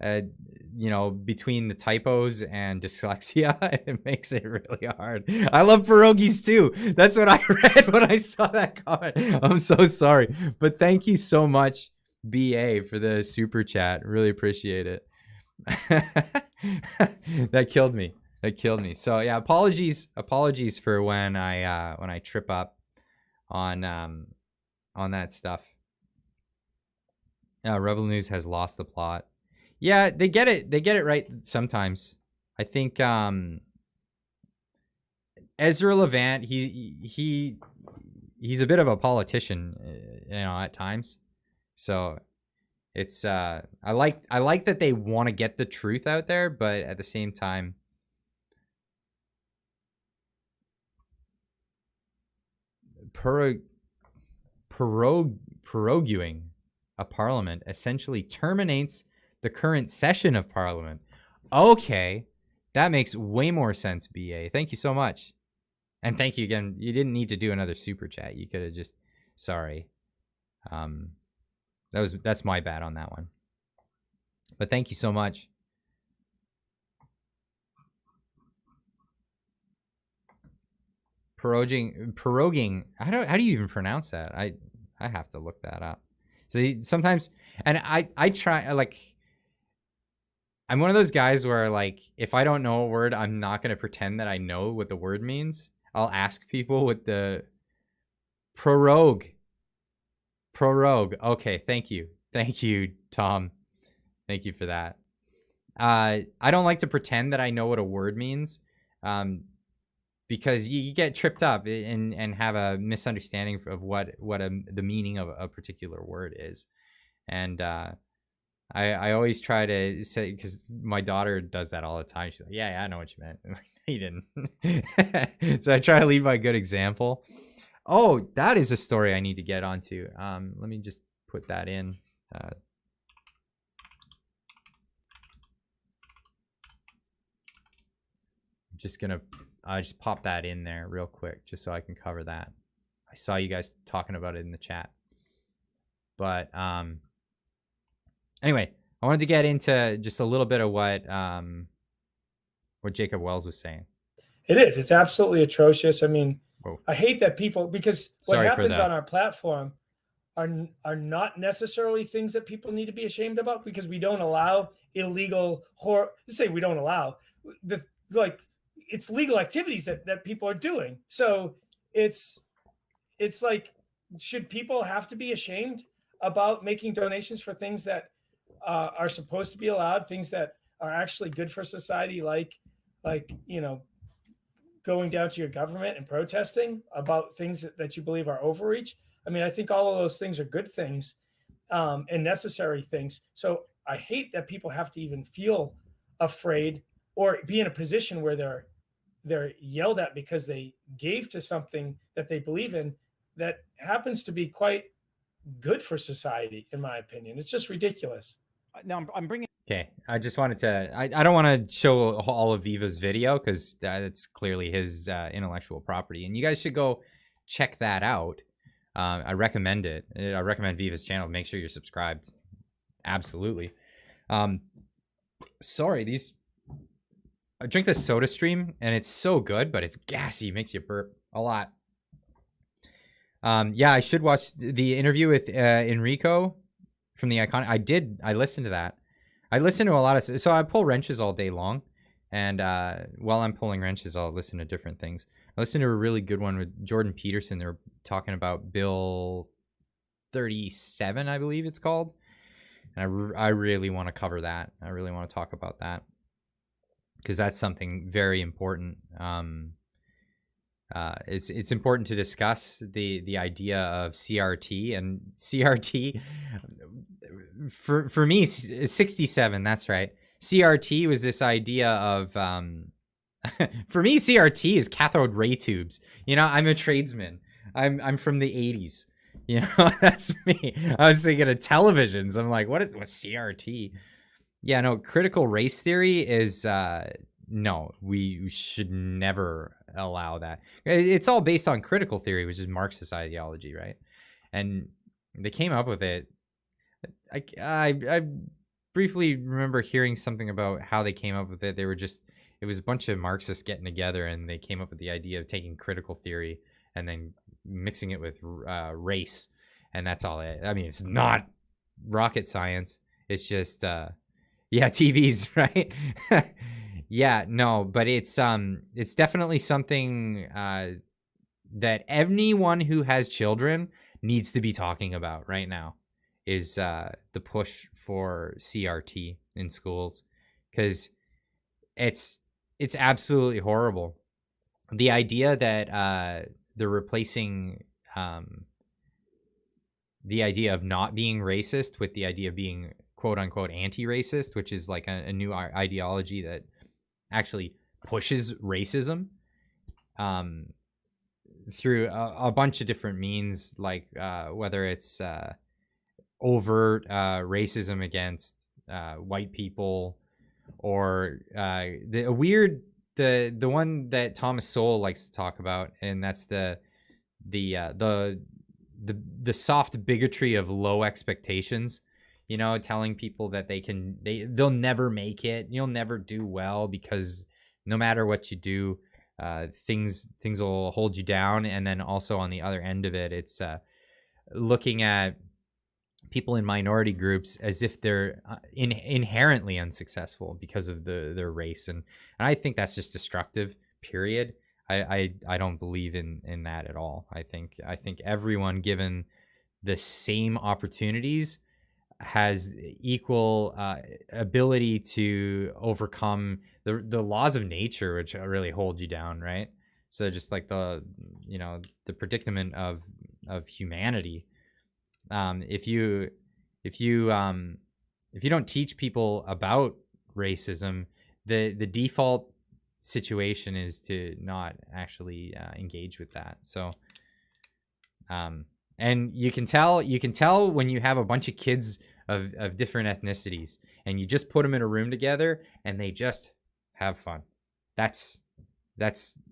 Speaker 1: You know, between the typos and dyslexia, it makes it really hard. I love pierogies too. That's what I read when I saw that comment. I'm so sorry, but thank you so much, BA, for the super chat. Really appreciate it. That killed me. So yeah, apologies for when I trip up on that stuff. Rebel News has lost the plot. Yeah, they get it right sometimes. I think Ezra Levant, he's a bit of a politician, you know, at times. So it's I like that they want to get the truth out there, but at the same time, proroguing a parliament essentially terminates the current session of parliament. Okay, that makes way more sense, BA. Thank you so much. And thank you again. You didn't need to do another super chat. You could have just, sorry. That's my bad on that one. But thank you so much. Proroguing. How do you even pronounce that? I have to look that up. So sometimes, and I try, like, I'm one of those guys where, like, if I don't know a word, I'm not going to pretend that I know what the word means. I'll ask people what the prorogue. Okay, thank you, Tom. Thank you for that. I don't like to pretend that I know what a word means, because you get tripped up and have a misunderstanding of what the meaning of a particular word is. And I always try to say, because my daughter does that all the time. She's like, yeah, I know what you meant. You didn't. So I try to lead by a good example. Oh, that is a story I need to get onto. Let me just put that in. Just gonna just pop that in there real quick, just so I can cover that. I saw you guys talking about it in the chat. But anyway, I wanted to get into just a little bit of what Jacob Wells was saying.
Speaker 2: It is. It's absolutely atrocious. I mean, whoa. I hate that people, because what happens on our platform are not necessarily things that people need to be ashamed about, because we don't allow illegal we don't allow it's legal activities that people are doing. So it's like, should people have to be ashamed about making donations for things that are supposed to be allowed, things that are actually good for society, like you know, going down to your government and protesting about things that you believe are overreach? I mean, I think all of those things are good things and necessary things. So I hate that people have to even feel afraid or be in a position where they're yelled at because they gave to something that they believe in that happens to be quite good for society, in my opinion. It's just ridiculous.
Speaker 3: Now I'm bringing.
Speaker 1: Okay, I just wanted to. I don't want to show all of Viva's video because that's clearly his intellectual property, and you guys should go check that out. I recommend it. I recommend Viva's channel. Make sure you're subscribed. Absolutely. Sorry, I drink this Soda Stream, and it's so good, but it's gassy. It makes you burp a lot. Yeah, I should watch the interview with Enrico from the Iconic. I listened to that. I listen to a lot of... So I pull wrenches all day long, and while I'm pulling wrenches, I'll listen to different things. I listened to a really good one with Jordan Peterson. They were talking about Bill 37, I believe it's called. And I really want to cover that. I really want to talk about that, because that's something very important. It's important to discuss the idea of CRT, and CRT for me 67. That's right. CRT was this idea of for me CRT is cathode ray tubes. You know, I'm a tradesman. I'm from the 80s. You know, that's me. I was thinking of televisions. I'm like, what's CRT? Yeah, no, critical race theory is no, we should never allow that. It's all based on critical theory, which is Marxist ideology, right? And they came up with it. I briefly remember hearing something about how they came up with it. It was a bunch of Marxists getting together, and they came up with the idea of taking critical theory and then mixing it with race, and that's all it. I mean, it's not rocket science. It's just yeah, TVs, right? Yeah, no, but it's definitely something that anyone who has children needs to be talking about right now, is the push for CRT in schools, because it's absolutely horrible. The idea that they're replacing the idea of not being racist with the idea of being quote unquote anti-racist, which is like a new ideology that actually pushes racism through a bunch of different means, like whether it's overt racism against white people, or the one that Thomas Sowell likes to talk about, and that's the soft bigotry of low expectations. You know, telling people that they'll never make it, you'll never do well, because no matter what you do, things will hold you down. And then also on the other end of it, it's looking at people in minority groups as if they're inherently unsuccessful because of their race, and I think that's just destructive. Period. I don't believe in that at all. I think everyone, given the same opportunities, has equal ability to overcome the laws of nature, which really hold you down, right? So just like the predicament of humanity. If you don't teach people about racism, the default situation is to not actually engage with that. So and you can tell when you have a bunch of kids of different ethnicities, and you just put them in a room together and they just have fun. That's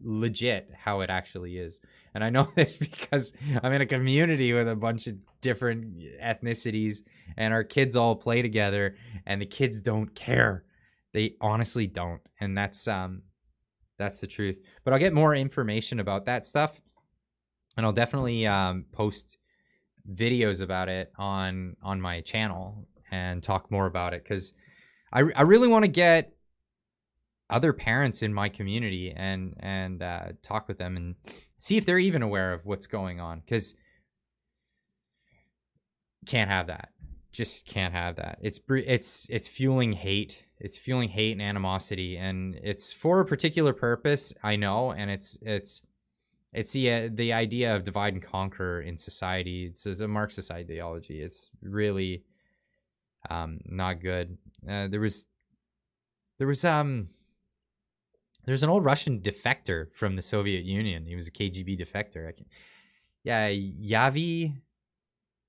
Speaker 1: legit how it actually is. And I know this because I'm in a community with a bunch of different ethnicities, and our kids all play together, and the kids don't care. They honestly don't. And that's the truth. But I'll get more information about that stuff, and I'll definitely post videos about it on my channel and talk more about it, because I really want to get other parents in my community and talk with them and see if they're even aware of what's going on, because can't have that. Just can't have that. It's fueling hate. It's fueling hate and animosity, and it's for a particular purpose, I know, and it's the idea of divide and conquer in society. It's a Marxist ideology. It's really not good. There's an old Russian defector from the Soviet Union. He was a KGB defector. Yavi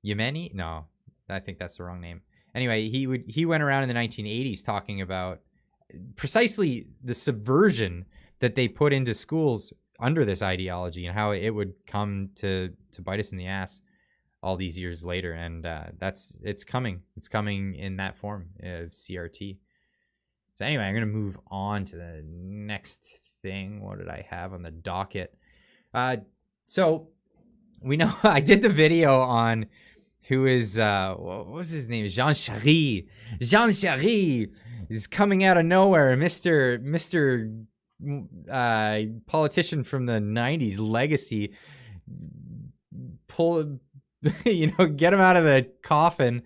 Speaker 1: Yemeni? No, I think that's the wrong name. Anyway, he went around in the 1980s talking about precisely the subversion that they put into schools under this ideology, and how it would come to bite us in the ass. all these years later, and it's coming. It's coming in that form of CRT. So anyway, I'm gonna move on to the next thing. What did I have on the docket? So we know I did the video on who is what was his name? Jean Charest. Jean Charest is coming out of nowhere, Mr. Politician from the 90s legacy. Pull, get him out of the coffin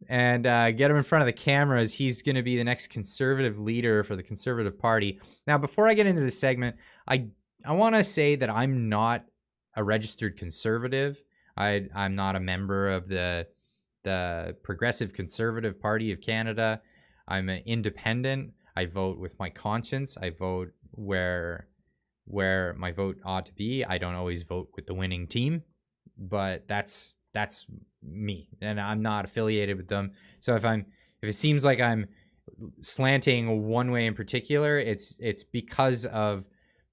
Speaker 1: and get him in front of the cameras. He's going to be the next conservative leader for the Conservative Party. Now, before I get into this segment, I want to say that I'm not a registered conservative. I'm not a member of the Progressive Conservative Party of Canada. I'm an independent. I vote with my conscience. I vote where my vote ought to be. I don't always vote with the winning team, but that's me, and I'm not affiliated with them. So if it seems like I'm slanting one way in particular, it's because of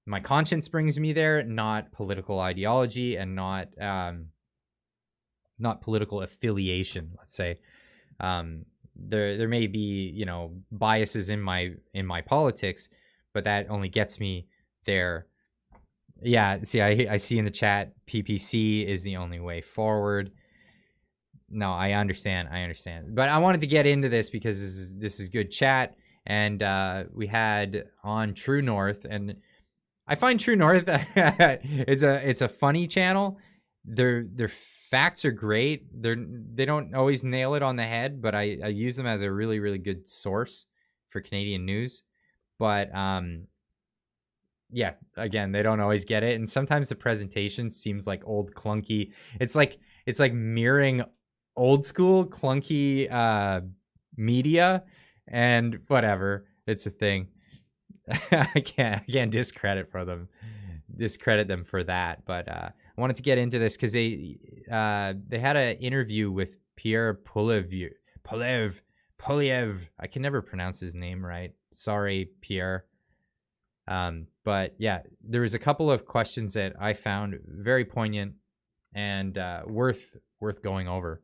Speaker 1: my conscience brings me there, not political ideology and not political affiliation, let's say. There may be, biases in my politics, but that only gets me there. Yeah, see, I see in the chat, PPC is the only way forward. No, I understand. But I wanted to get into this because this is good chat, and we had on True North, and I find True North it's a funny channel. Their facts are great. They don't always nail it on the head, but I use them as a really, really good source for Canadian news. But yeah, again, they don't always get it, and sometimes the presentation seems like old clunky. It's like mirroring old school clunky media, and whatever. It's a thing. I can't discredit them for that, but I wanted to get into this because they had an interview with Pierre Poilievre. I can never pronounce his name right. Sorry, Pierre. But yeah, there was a couple of questions that I found very poignant and worth going over.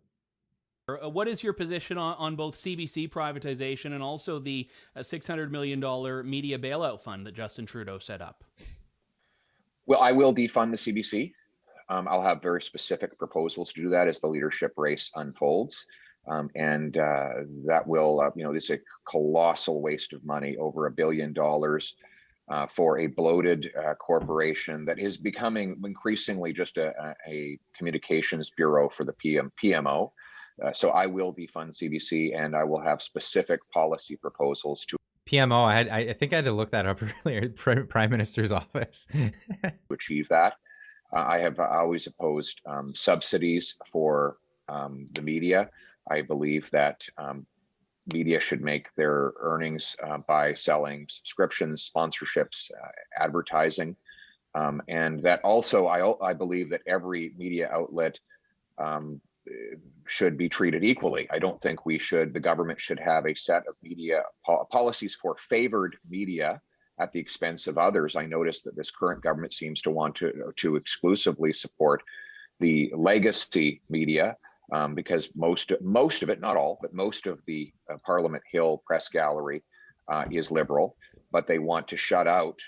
Speaker 3: What is your position on both CBC privatization and also the $600 million media bailout fund that Justin Trudeau set up?
Speaker 4: Well, I will defund the CBC. I'll have very specific proposals to do that as the leadership race unfolds. And that will, this is a colossal waste of money, over $1 billion for a bloated corporation that is becoming increasingly just a communications bureau for the PMO. So I will defund CBC, and I will have specific policy proposals to
Speaker 1: PMO. I think I had to look that up earlier. Prime Minister's office.
Speaker 4: to achieve that. I have always opposed subsidies for the media. I believe that media should make their earnings by selling subscriptions, sponsorships, advertising, and that also I believe that every media outlet should be treated equally. I don't think the government should have a set of media policies for favored media at the expense of others. I noticed that this current government seems to want to exclusively support the legacy media because most of it, not all, but most of the Parliament Hill press gallery is liberal, but they want to shut out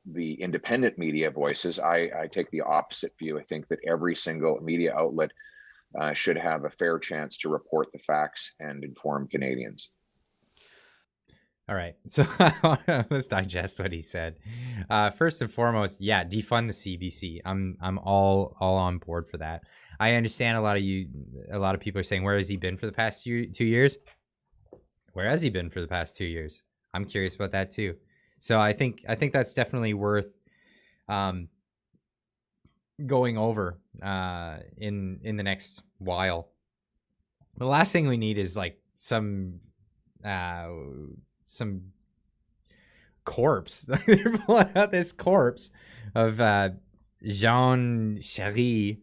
Speaker 4: the independent media voices. I take the opposite view. I think that every single media outlet should have a fair chance to report the facts and inform Canadians.
Speaker 1: All right, so let's digest what he said. First and foremost, yeah, defund the CBC. I'm all on board for that. I understand a lot of people are saying, where has he been for the past 2 years? Where has he been for the past 2 years? I'm curious about that too. So I think that's definitely worth going over in the next while. The last thing we need is like some corpse. They're pulling out this corpse of Jean Charest,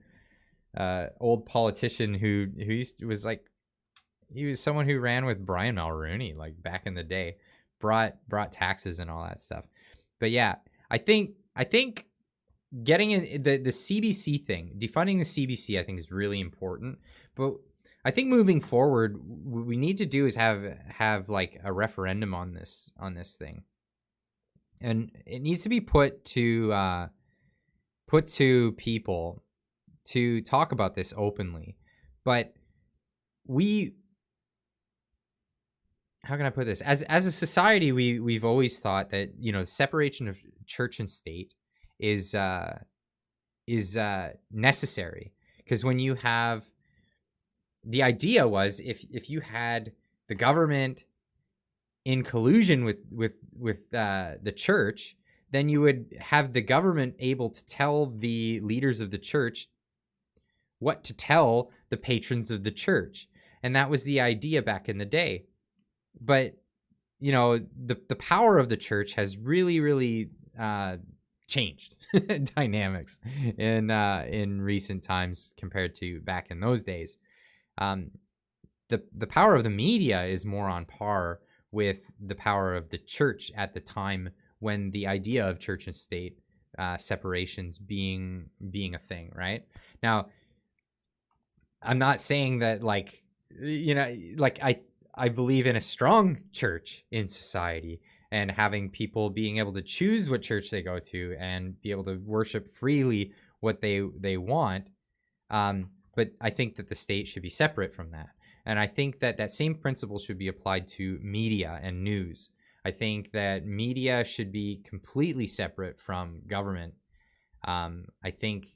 Speaker 1: old politician who he was someone who ran with Brian Mulroney like back in the day, brought taxes and all that stuff. But yeah, I think getting in the CBC thing, defunding the CBC, I think is really important. But I think moving forward, what we need to do is have like a referendum on this thing, and it needs to be put to people to talk about this openly. But how can I put this? As a society, we've always thought that, you know, the separation of church and state is necessary, because when you have, the idea was if you had the government in collusion with the church, then you would have the government able to tell the leaders of the church what to tell the patrons of the church, and that was the idea back in the day. But, you know, the power of the church has really changed dynamics in recent times compared to back in those days. The power of the media is more on par with the power of the church at the time when the idea of church and state separations being a thing, right? Now, I'm not saying that, like, you know, like I believe in a strong church in society and having people being able to choose what church they go to and be able to worship freely what they want. But I think that the state should be separate from that. And I think that that same principle should be applied to media and news. I think that media should be completely separate from government. I think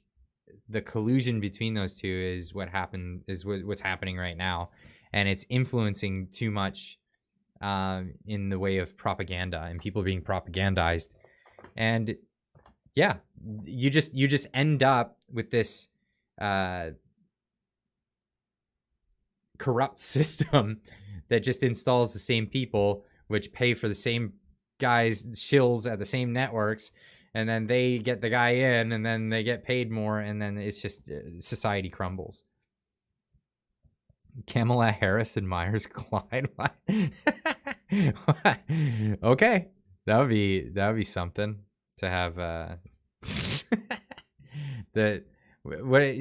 Speaker 1: the collusion between those two is what's happening right now. And it's influencing too much in the way of propaganda and people being propagandized. And yeah, you just end up with this corrupt system that just installs the same people, which pay for the same guys' shills at the same networks, and then they get the guy in, and then they get paid more, and then it's just society crumbles. Kamala Harris admires Clyde. Okay, that would be something to have.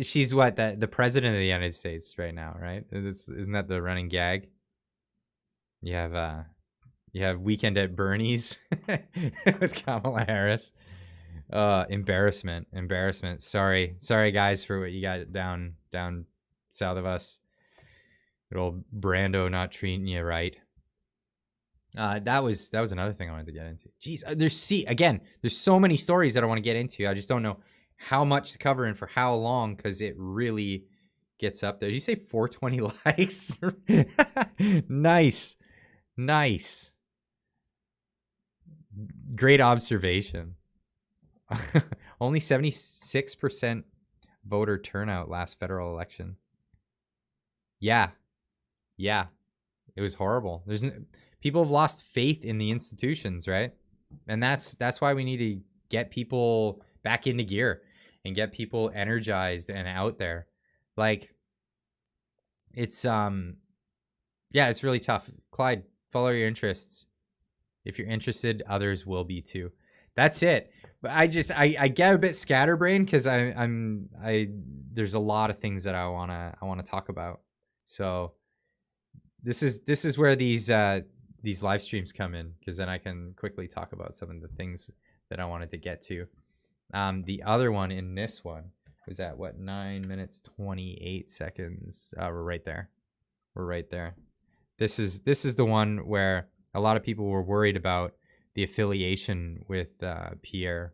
Speaker 1: She's the president of the United States right now, right? Isn't that the running gag? You have Weekend at Bernie's with Kamala Harris. Embarrassment. Sorry guys for what you got down south of us. Good old Brando not treating you right. That was another thing I wanted to get into. Jeez, there's so many stories that I want to get into. I just don't know how much to cover and for how long, because it really gets up there. Did you say 420 likes? Nice. Great observation. Only 76% voter turnout last federal election. Yeah, it was horrible. People have lost faith in the institutions, right? And that's why we need to get people back into gear and get people energized and out there. Like, it's it's really tough. Clyde, follow your interests. If you're interested, others will be too. That's it. But I get a bit scatterbrained because there's a lot of things that I wanna talk about. So this is where these live streams come in, because then I can quickly talk about some of the things that I wanted to get to. The other one in this one was at 9 minutes 28 seconds. We're right there. This is the one where a lot of people were worried about the affiliation with Pierre.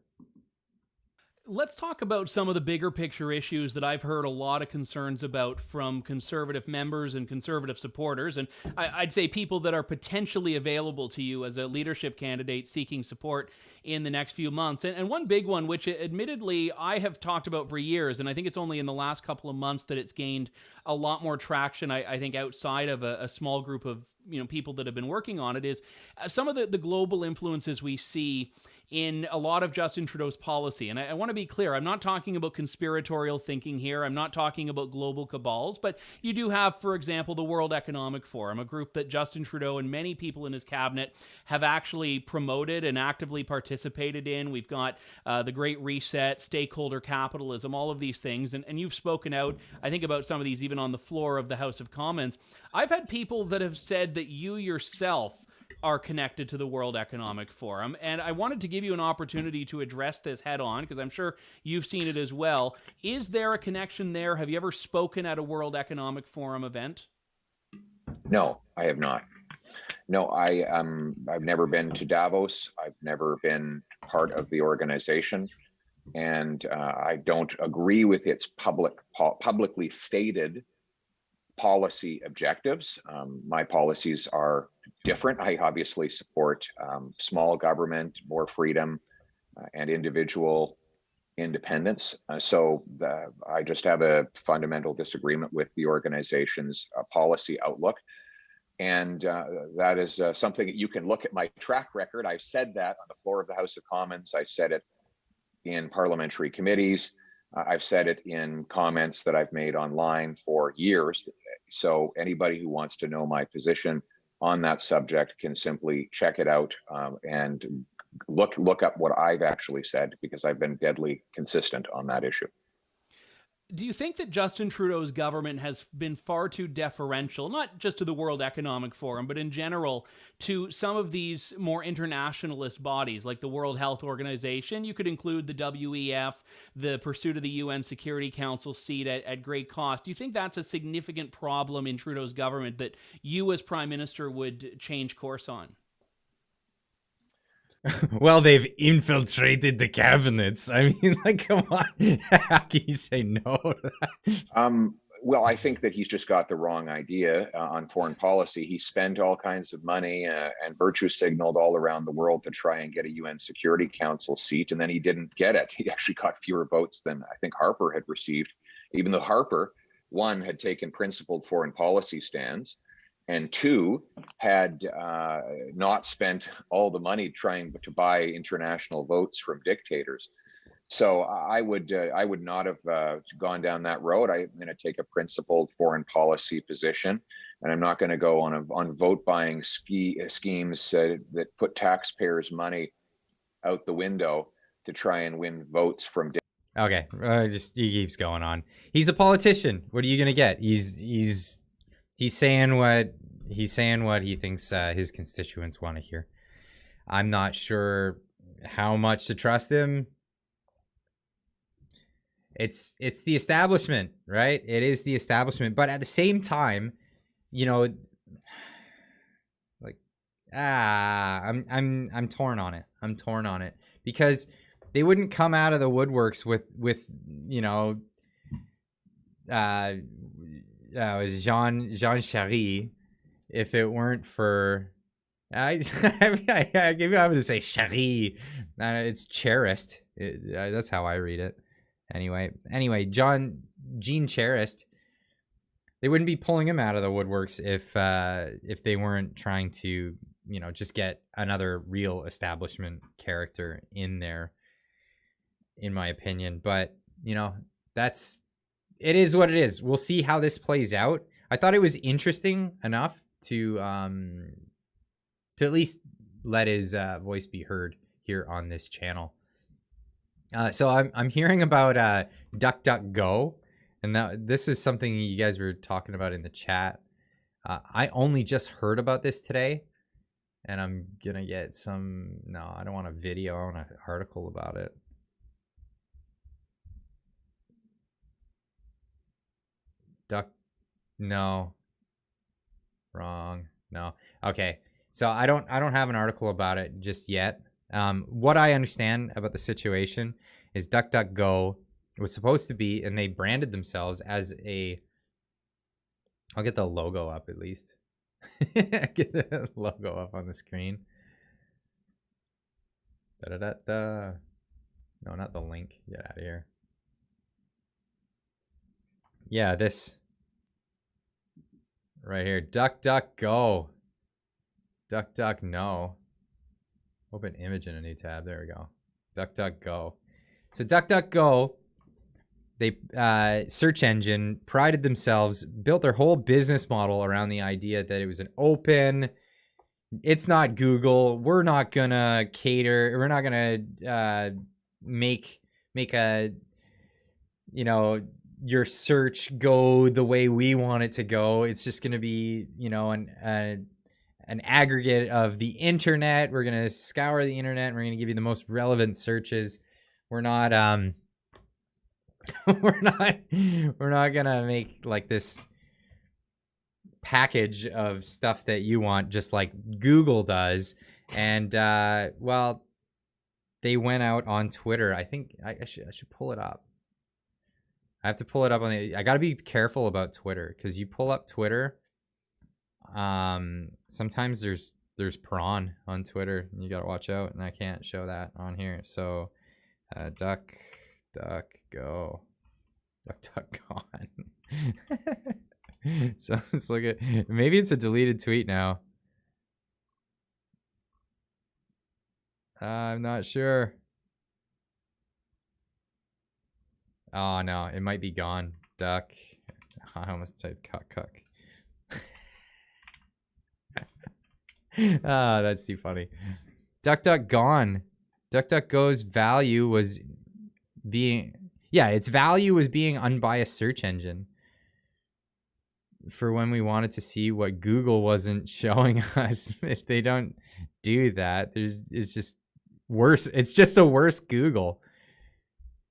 Speaker 3: Let's talk about some of the bigger picture issues that I've heard a lot of concerns about from conservative members and conservative supporters, and I'd say people that are potentially available to you as a leadership candidate seeking support in the next few months. And one big one, which admittedly I have talked about for years, and I think it's only in the last couple of months that it's gained a lot more traction, I think, outside of a small group of people that have been working on it, is some of the global influences we see in a lot of Justin Trudeau's policy. And I want to be clear, I'm not talking about conspiratorial thinking here. I'm not talking about global cabals, but you do have, for example, the World Economic Forum, a group that Justin Trudeau and many people in his cabinet have actually promoted and actively participated in. We've got the Great Reset, stakeholder capitalism, all of these things. And you've spoken out, I think, about some of these even on the floor of the House of Commons. I've had people that have said that you yourself are connected to the World Economic Forum. And I wanted to give you an opportunity to address this head on, because I'm sure you've seen it as well. Is there a connection there? Have you ever spoken at a World Economic Forum event?
Speaker 4: No, I have not. No, I've never been to Davos. I've never been part of the organization. And I don't agree with its publicly stated policy objectives. My policies are different. I obviously support small government, more freedom, and individual independence. So I just have a fundamental disagreement with the organization's policy outlook. And that is something that you can look at my track record. I've said that on the floor of the House of Commons. I said it in parliamentary committees. I've said it in comments that I've made online for years. So anybody who wants to know my position on that subject can simply check it out and look up what I've actually said, because I've been deadly consistent on that issue.
Speaker 3: Do you think that Justin Trudeau's government has been far too deferential, not just to the World Economic Forum, but in general to some of these more internationalist bodies like the World Health Organization? You could include the WEF, the pursuit of the UN Security Council seat at great cost. Do you think that's a significant problem in Trudeau's government that you as Prime Minister would change course on?
Speaker 1: Well, they've infiltrated the cabinets. I mean, like, come on. How can you say no to that?
Speaker 4: Well, I think that he's just got the wrong idea on foreign policy. He spent all kinds of money and virtue signaled all around the world to try and get a UN Security Council seat, and then he didn't get it. He actually got fewer votes than I think Harper had received, even though Harper, one, had taken principled foreign policy stands, and two, had not spent all the money trying to buy international votes from dictators. So I would not have gone down that road. I'm going to take a principled foreign policy position, and I'm not going to go on vote buying schemes that put taxpayers' money out the window to try and win votes from.
Speaker 1: Okay, he keeps going on. He's a politician. What are you going to get? He's saying what he thinks his constituents want to hear. I'm not sure how much to trust him. It's the establishment, right? It is the establishment, but at the same time, like, I'm torn on it. I'm torn on it because they wouldn't come out of the woodworks with Jean Charest if it weren't for I'm going to say Charest. It's Charest. That's how I read it. Anyway, Jean Charest. They wouldn't be pulling him out of the woodworks if they weren't trying to just get another real establishment character in there, in my opinion. But it is what it is. We'll see how this plays out. I thought it was interesting enough to at least let his voice be heard here on this channel. So I'm hearing about DuckDuckGo, and this is something you guys were talking about in the chat. I only just heard about this today, and I'm gonna get some. No, I don't want a video. I want an article about it. No. Wrong. No. Okay. So I don't have an article about it just yet. What I understand about the situation is DuckDuckGo was supposed to be, and they branded themselves as I'll get the logo up at least. Get the logo up on the screen. Da-da-da-da. No, not the link. Get out of here. Yeah, this right here. DuckDuckGo. DuckDuck, no. Open image in a new tab. There we go. DuckDuckGo. So DuckDuckGo, they search engine, prided themselves, built their whole business model around the idea that it was an open. It's not Google. We're not gonna cater. We're not gonna make a, you know, your search go the way we want it to go. It's just gonna be, you know, an aggregate of the internet. We're gonna scour the internet. And we're gonna give you the most relevant searches. We're not we're not gonna make like this package of stuff that you want, just like Google does. And well, they went out on Twitter. I think I should pull it up. I have to pull it up on the. I gotta be careful about Twitter, because you pull up Twitter. Sometimes there's prawn on Twitter, and you gotta watch out. And I can't show that on here. So, DuckDuckGo, DuckDuckGone. So let's look at. Maybe it's a deleted tweet now. I'm not sure. Oh no, it might be gone. Duck. I almost typed cuck. Ah, that's too funny. DuckDuck gone. DuckDuckGo's value was being, its value was being unbiased search engine. For when we wanted to see what Google wasn't showing us. If they don't do that, it's just worse. It's just a worse Google.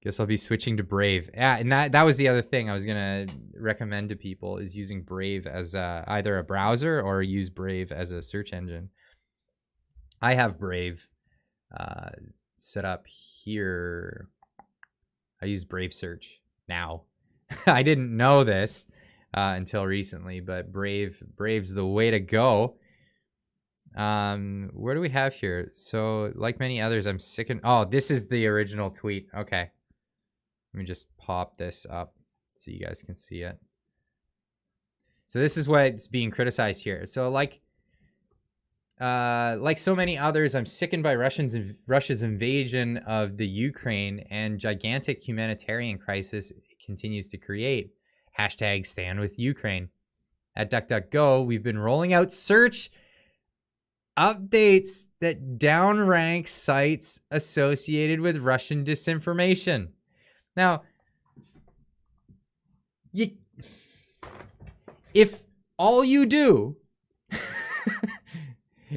Speaker 1: Guess I'll be switching to Brave. Yeah, and that was the other thing I was gonna recommend to people, is using Brave as either a browser or use Brave as a search engine. I have Brave set up here. I use Brave Search now. I didn't know this until recently, but Brave's the way to go. Where do we have here? So, like many others, I'm sick and... Oh, this is the original tweet. Okay. Let me just pop this up so you guys can see it. So this is what's being criticized here. So like so many others, I'm sickened by Russia's invasion of the Ukraine and gigantic humanitarian crisis it continues to create. Hashtag stand with Ukraine. At DuckDuckGo, we've been rolling out search updates that downrank sites associated with Russian disinformation. Now, if all you do,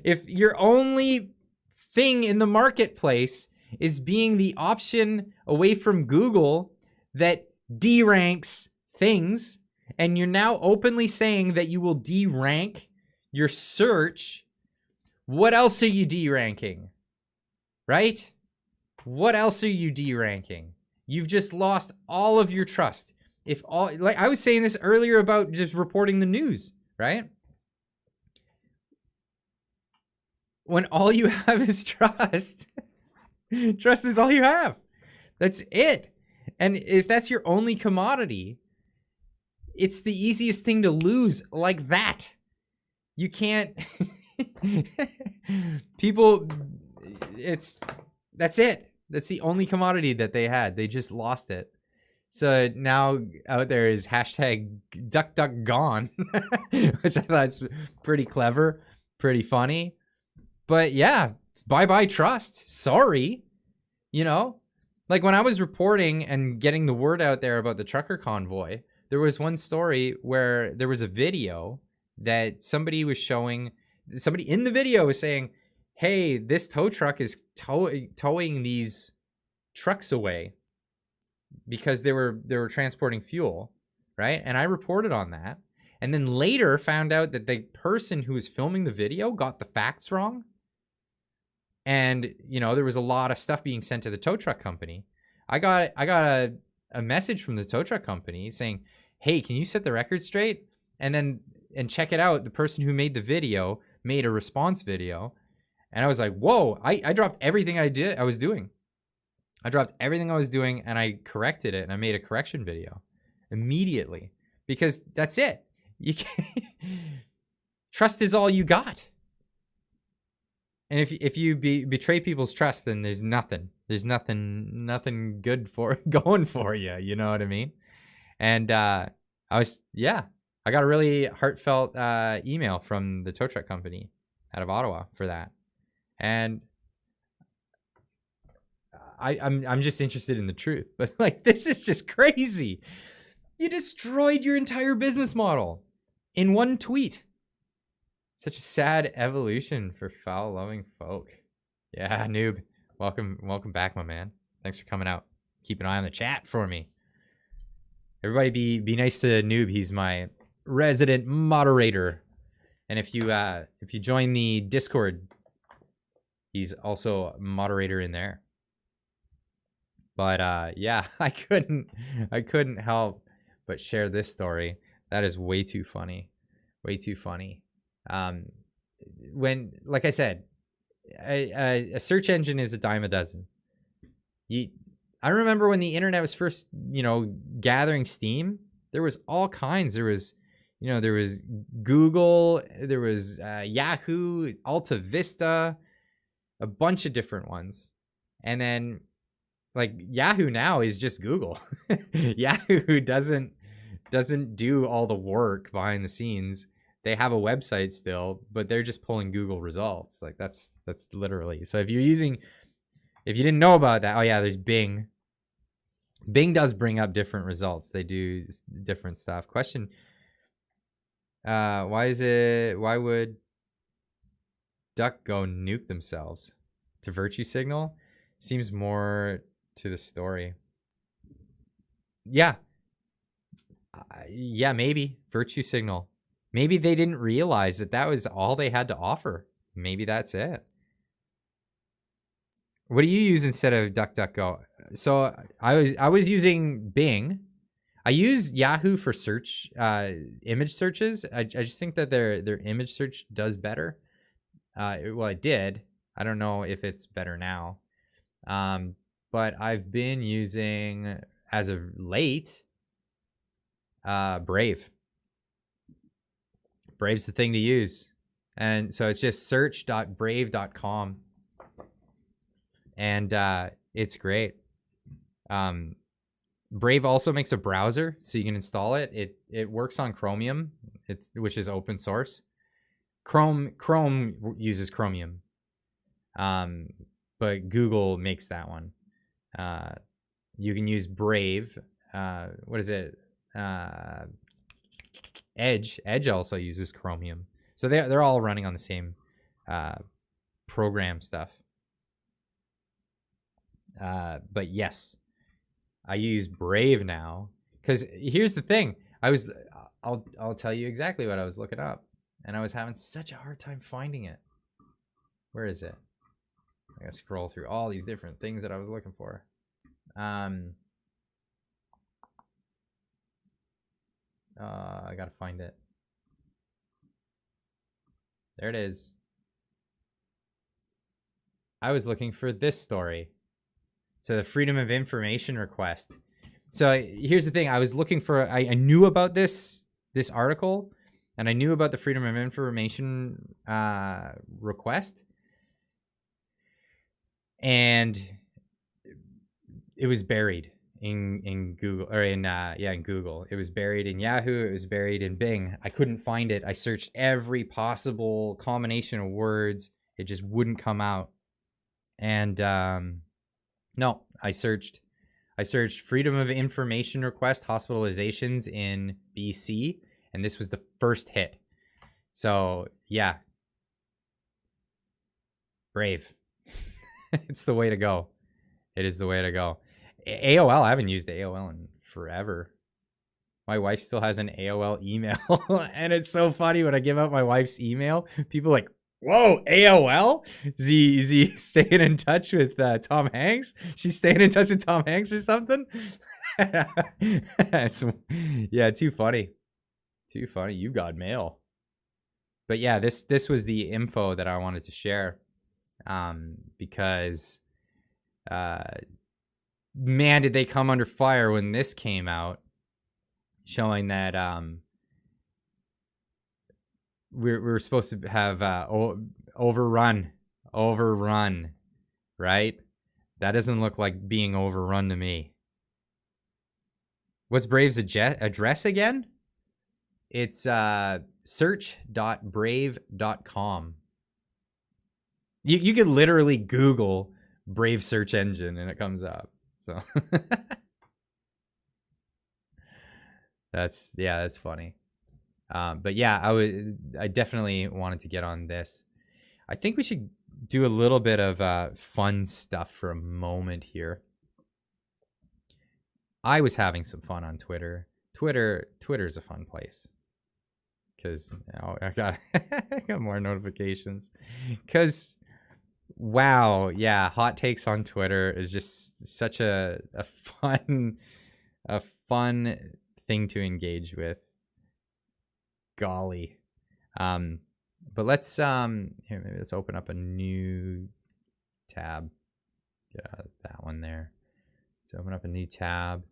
Speaker 1: if your only thing in the marketplace is being the option away from Google that deranks things, and you're now openly saying that you will derank your search, what else are you deranking? Right? What else are you deranking? You've just lost all of your trust. If all, like I was saying this earlier about just reporting the news, right? When all you have is trust, trust is all you have. That's it. And if that's your only commodity, it's the easiest thing to lose like that. You can't, people, that's it. That's the only commodity that they had. They just lost it. So now out there is hashtag DuckDuckGone, which I thought is pretty clever, pretty funny. But yeah, it's bye-bye trust. Sorry. You know, like when I was reporting and getting the word out there about the trucker convoy, there was one story where there was a video that somebody was showing, somebody in the video was saying, hey, this tow truck is towing these trucks away because they were transporting fuel, right? And I reported on that. And then later found out that the person who was filming the video got the facts wrong. And, you know, there was a lot of stuff being sent to the tow truck company. I got a message from the tow truck company saying, hey, can you set the record straight? And check it out. The person who made the video made a response video. And I was like, whoa, I dropped everything I was doing. I dropped everything I was doing and I corrected it and I made a correction video immediately because that's it. You can't, trust is all you got. And if you betray people's trust, then there's nothing good for going for you. You know what I mean? And I got a really heartfelt email from the tow truck company out of Ottawa for that, and I'm just interested in the truth. But like, this is just crazy. You destroyed your entire business model in one tweet. Such a sad evolution for foul-loving folk. Yeah, Noob. Welcome back, my man. Thanks for coming out. Keep an eye on the chat for me. Everybody be nice to Noob. He's my resident moderator. And if you join the Discord, he's also a moderator in there. But yeah, I couldn't help but share this story. That is way too funny. Way too funny. When, like I said, a search engine is a dime a dozen. I remember when the internet was first, gathering steam, there was all kinds. There was Google, there was Yahoo, Alta Vista, a bunch of different ones. And then like Yahoo now is just Google. Yahoo doesn't do all the work behind the scenes. They have a website still, but they're just pulling Google results. Like that's literally. So if you didn't know about that, oh yeah, there's Bing. Bing does bring up different results. They do different stuff. Question: why would DuckDuckGo nuke themselves? To virtue signal? Seems more to the story. Yeah. Yeah, maybe virtue signal. Maybe they didn't realize that was all they had to offer. Maybe that's it. What do you use instead of DuckDuckGo? So I was using Bing. I use Yahoo for search, image searches. I just think that their image search does better. Well, it did. I don't know if it's better now. But I've been using, as of late, Brave. Brave's the thing to use. And so it's just search.brave.com. And it's great. Brave also makes a browser, so you can install it. It works on Chromium, which is open source. Chrome uses Chromium. But Google makes that one. You can use Brave. What is it? Edge also uses Chromium. So they're all running on the same program stuff. But yes, I use Brave now because here's the thing. I'll tell you exactly what I was looking up, and I was having such a hard time finding it. Where is it? I gotta scroll through all these different things that I was looking for. I gotta find it. There it is. I was looking for this story. So the Freedom of Information request. So here's the thing. I was looking for, I knew about this article, and I knew about the Freedom of Information request. And it was buried in Google, or in Google. It was buried in Yahoo. It was buried in Bing. I couldn't find it. I searched every possible combination of words. It just wouldn't come out. And no, I searched Freedom of Information request hospitalizations in BC, and this was the first hit. So yeah, Brave. It's the way to go. It is the way to go. AOL, I haven't used AOL in forever. My wife still has an AOL email. And it's so funny when I give out my wife's email, people are like, whoa, AOL? Is he staying in touch with Tom Hanks? She's staying in touch with Tom Hanks or something? So, yeah, too funny. Too funny. You got mail. But yeah, this was the info that I wanted to share. Because man, did they come under fire when this came out, showing that we were supposed to have overrun Overrun, right? That doesn't look like being overrun to me. What's Brave's address again? It's search.brave.com. You could literally Google Brave search engine and it comes up. So that's funny. But yeah, I definitely wanted to get on this. I think we should do a little bit of fun stuff for a moment here. I was having some fun on Twitter. Twitter's a fun place. Because I got more notifications. Because wow, yeah, hot takes on Twitter is just such a fun thing to engage with. Golly. But let's here, maybe let's open up a new tab. Get out of that one there. Let's open up a new tab.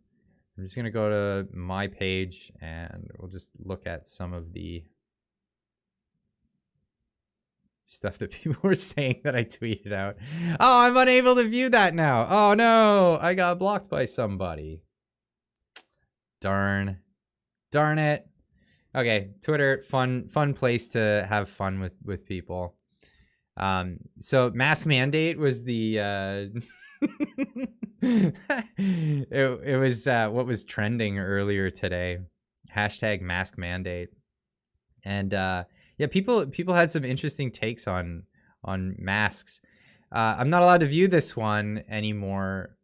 Speaker 1: I'm just gonna go to my page and we'll just look at some of the stuff that people were saying that I tweeted out. Oh, I'm unable to view that now. Oh no, I got blocked by somebody. Darn it. Okay, Twitter, fun place to have fun with people. So mask mandate was the it was what was trending earlier today. Hashtag mask mandate. And yeah, people had some interesting takes on masks. I'm not allowed to view this one anymore,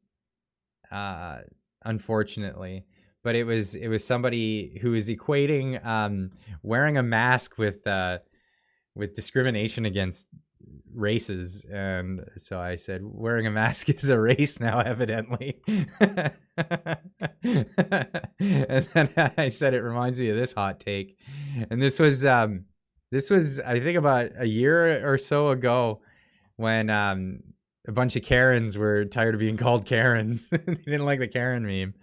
Speaker 1: unfortunately. But it was somebody who was equating wearing a mask with discrimination against races, and so I said wearing a mask is a race now, evidently. And then I said it reminds me of this hot take, and this was I think about a year or so ago when a bunch of Karens were tired of being called Karens. They didn't like the Karen meme.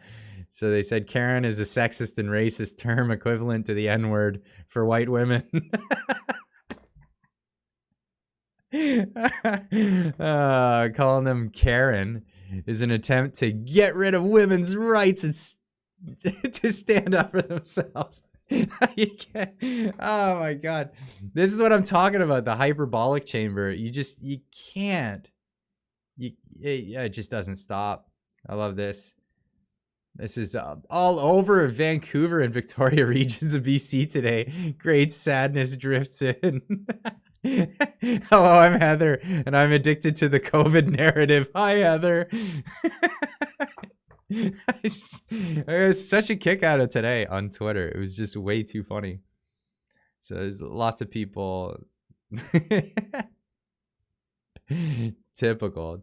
Speaker 1: So they said Karen is a sexist and racist term equivalent to the N-word for white women. Calling them Karen is an attempt to get rid of women's rights and to stand up for themselves. You can't. Oh my God. This is what I'm talking about, the hyperbolic chamber. You can't. It just doesn't stop. I love this. This is all over Vancouver and Victoria regions of BC today. Great sadness drifts in. Hello, I'm Heather, and I'm addicted to the COVID narrative. Hi, Heather. I got such a kick out of today on Twitter. It was just way too funny. So there's lots of people. Typical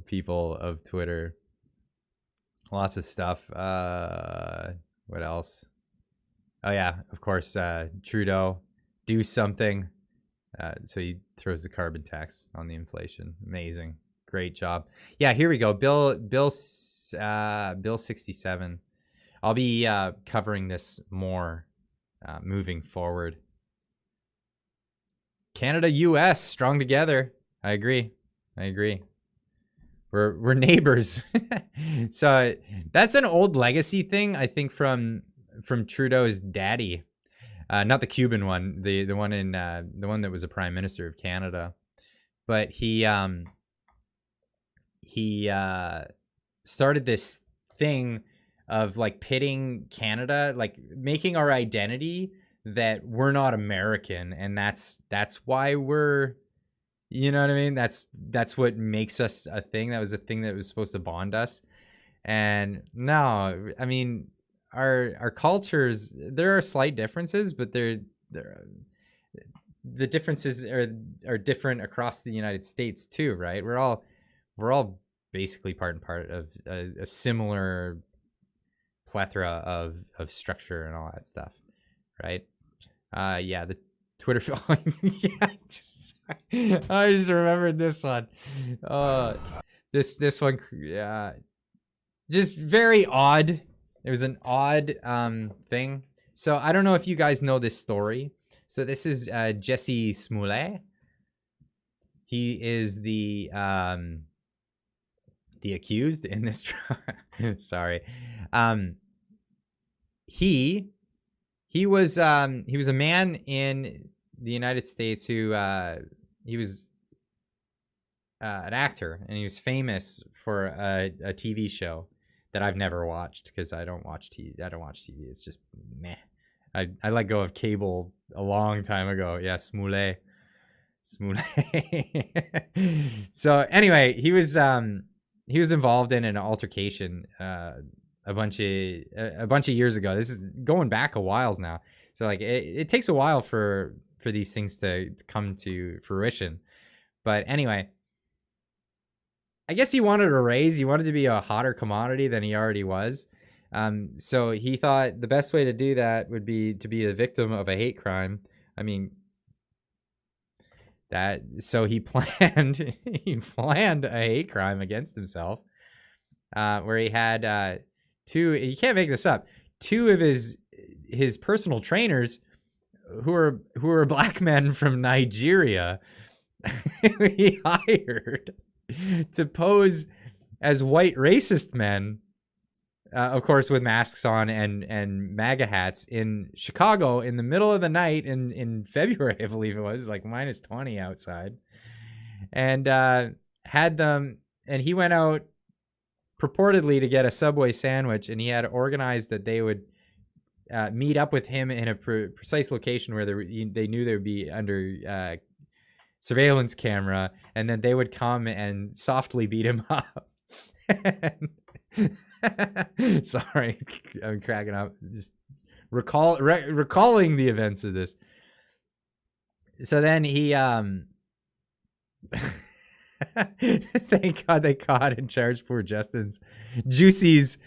Speaker 1: people of Twitter. Lots of stuff. What else? Oh yeah, of course, Trudeau, do something. So he throws the carbon tax on the inflation. Amazing, great job. Yeah, here we go. Bill 67. I'll be covering this more moving forward. Canada, U.S. strong together. I agree. We're neighbors. So that's an old legacy thing, I think, from Trudeau's daddy, not the Cuban one, the one in the one that was a prime minister of Canada, but he started this thing of like pitting Canada, like making our identity that we're not American, and that's why we're. You know what I mean? That's what makes us a thing. That was a thing that was supposed to bond us. And no, I mean, our cultures, there are slight differences, but the differences are different across the United States too, right? We're all basically part and part of a similar plethora of structure and all that stuff, right? Yeah, the Twitter following. Yeah, I just remembered this one. This one, yeah, just very odd. It was an odd thing. So I don't know if you guys know this story. So this is Jussie Smollett. He is the accused in this trial. Sorry. He was a man in the United States who he was an actor, and he was famous for a TV show that I've never watched because I don't watch TV. It's just meh. I let go of cable a long time ago. Yeah, Smollett. So anyway, he was involved in an altercation a bunch of years ago. This is going back a while now. So like it takes a while for these things to come to fruition. But anyway, I guess he wanted a raise. He wanted to be a hotter commodity than he already was. So he thought the best way to do that would be to be a victim of a hate crime. I mean, so he planned a hate crime against himself, where he had two. You can't make this up. Two of his personal trainers, who are black men from Nigeria, he hired to pose as white racist men, of course, with masks on and MAGA hats in Chicago in the middle of the night in February, I believe it was, like -20 outside, and had them. And he went out purportedly to get a Subway sandwich, and he had organized that they would meet up with him in a precise location where they knew they would be under surveillance camera, and then they would come and softly beat him up. Sorry, I'm cracking up just recalling the events of this. So then he thank God they caught and charged poor Jussie's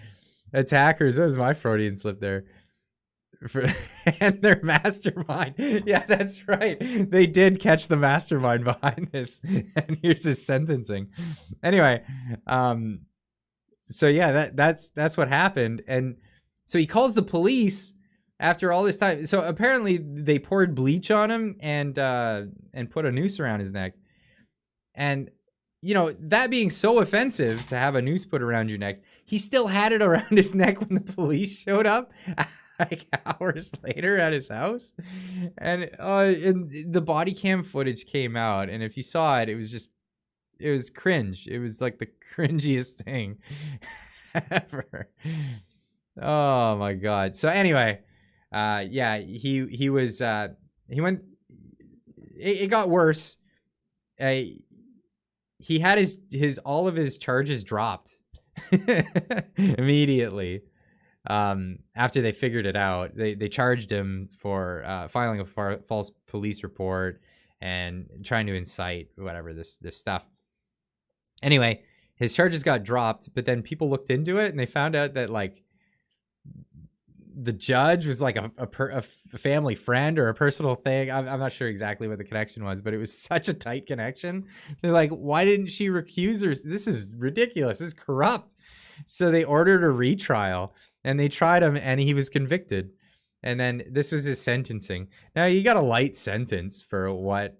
Speaker 1: attackers. That was my Freudian slip there. And their mastermind. Yeah, that's right. They did catch the mastermind behind this. And here's his sentencing. Anyway, so yeah, that's what happened. And so he calls the police after all this time. So apparently they poured bleach on him and put a noose around his neck. And you know, that being so offensive to have a noose put around your neck, he still had it around his neck when the police showed up. Like hours later at his house, and the body cam footage came out, and if you saw it, it was cringe. It was like the cringiest thing ever. Oh my God. So anyway, yeah, he was he went. It got worse. He had his all of his charges dropped immediately. After they figured it out, they charged him for filing a false police report and trying to incite whatever this stuff. Anyway, his charges got dropped, but then people looked into it and they found out that like the judge was like a family friend or a personal thing. I'm not sure exactly what the connection was, but it was such a tight connection. They're like, why didn't she recuse her? This is ridiculous. This is corrupt. So they ordered a retrial, and they tried him, and he was convicted. And then this was his sentencing. Now he got a light sentence for what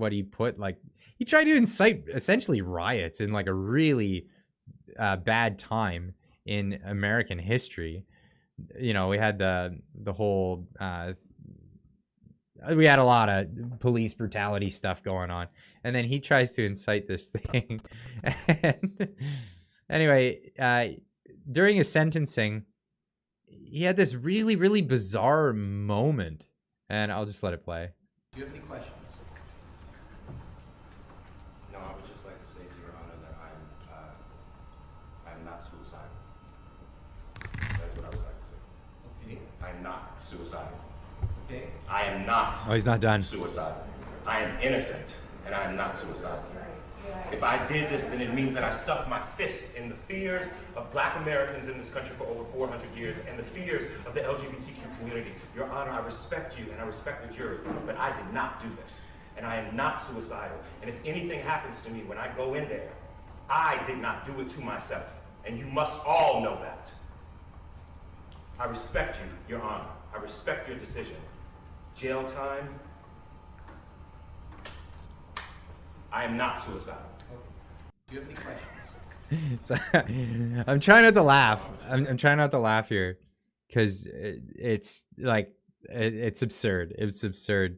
Speaker 1: he put. Like he tried to incite essentially riots in like a really bad time in American history. You know, we had the whole we had a lot of police brutality stuff going on, and then he tries to incite this thing. And anyway, during his sentencing, he had this really, really bizarre moment, and I'll just let it play.
Speaker 5: Do you have any questions? No, I would just like to say to Your Honor that I'm not suicidal. That's what I would like to say. Okay. I'm not suicidal. Okay. I am not.
Speaker 1: Oh, he's not done.
Speaker 5: Suicidal. I am innocent, and I am not suicidal. If I did this, then it means that I stuck my fist in the fears of Black Americans in this country for over 400 years and the fears of the LGBTQ community. Your Honor, I respect you and I respect the jury, but I did not do this. And I am not suicidal. And if anything happens to me when I go in there, I did not do it to myself. And you must all know that. I respect you, Your Honor. I respect your decision. Jail time. I am not suicidal. Do you have any questions?
Speaker 1: So, I'm trying not to laugh. I'm trying not to laugh here, because it's like it's absurd. It's absurd.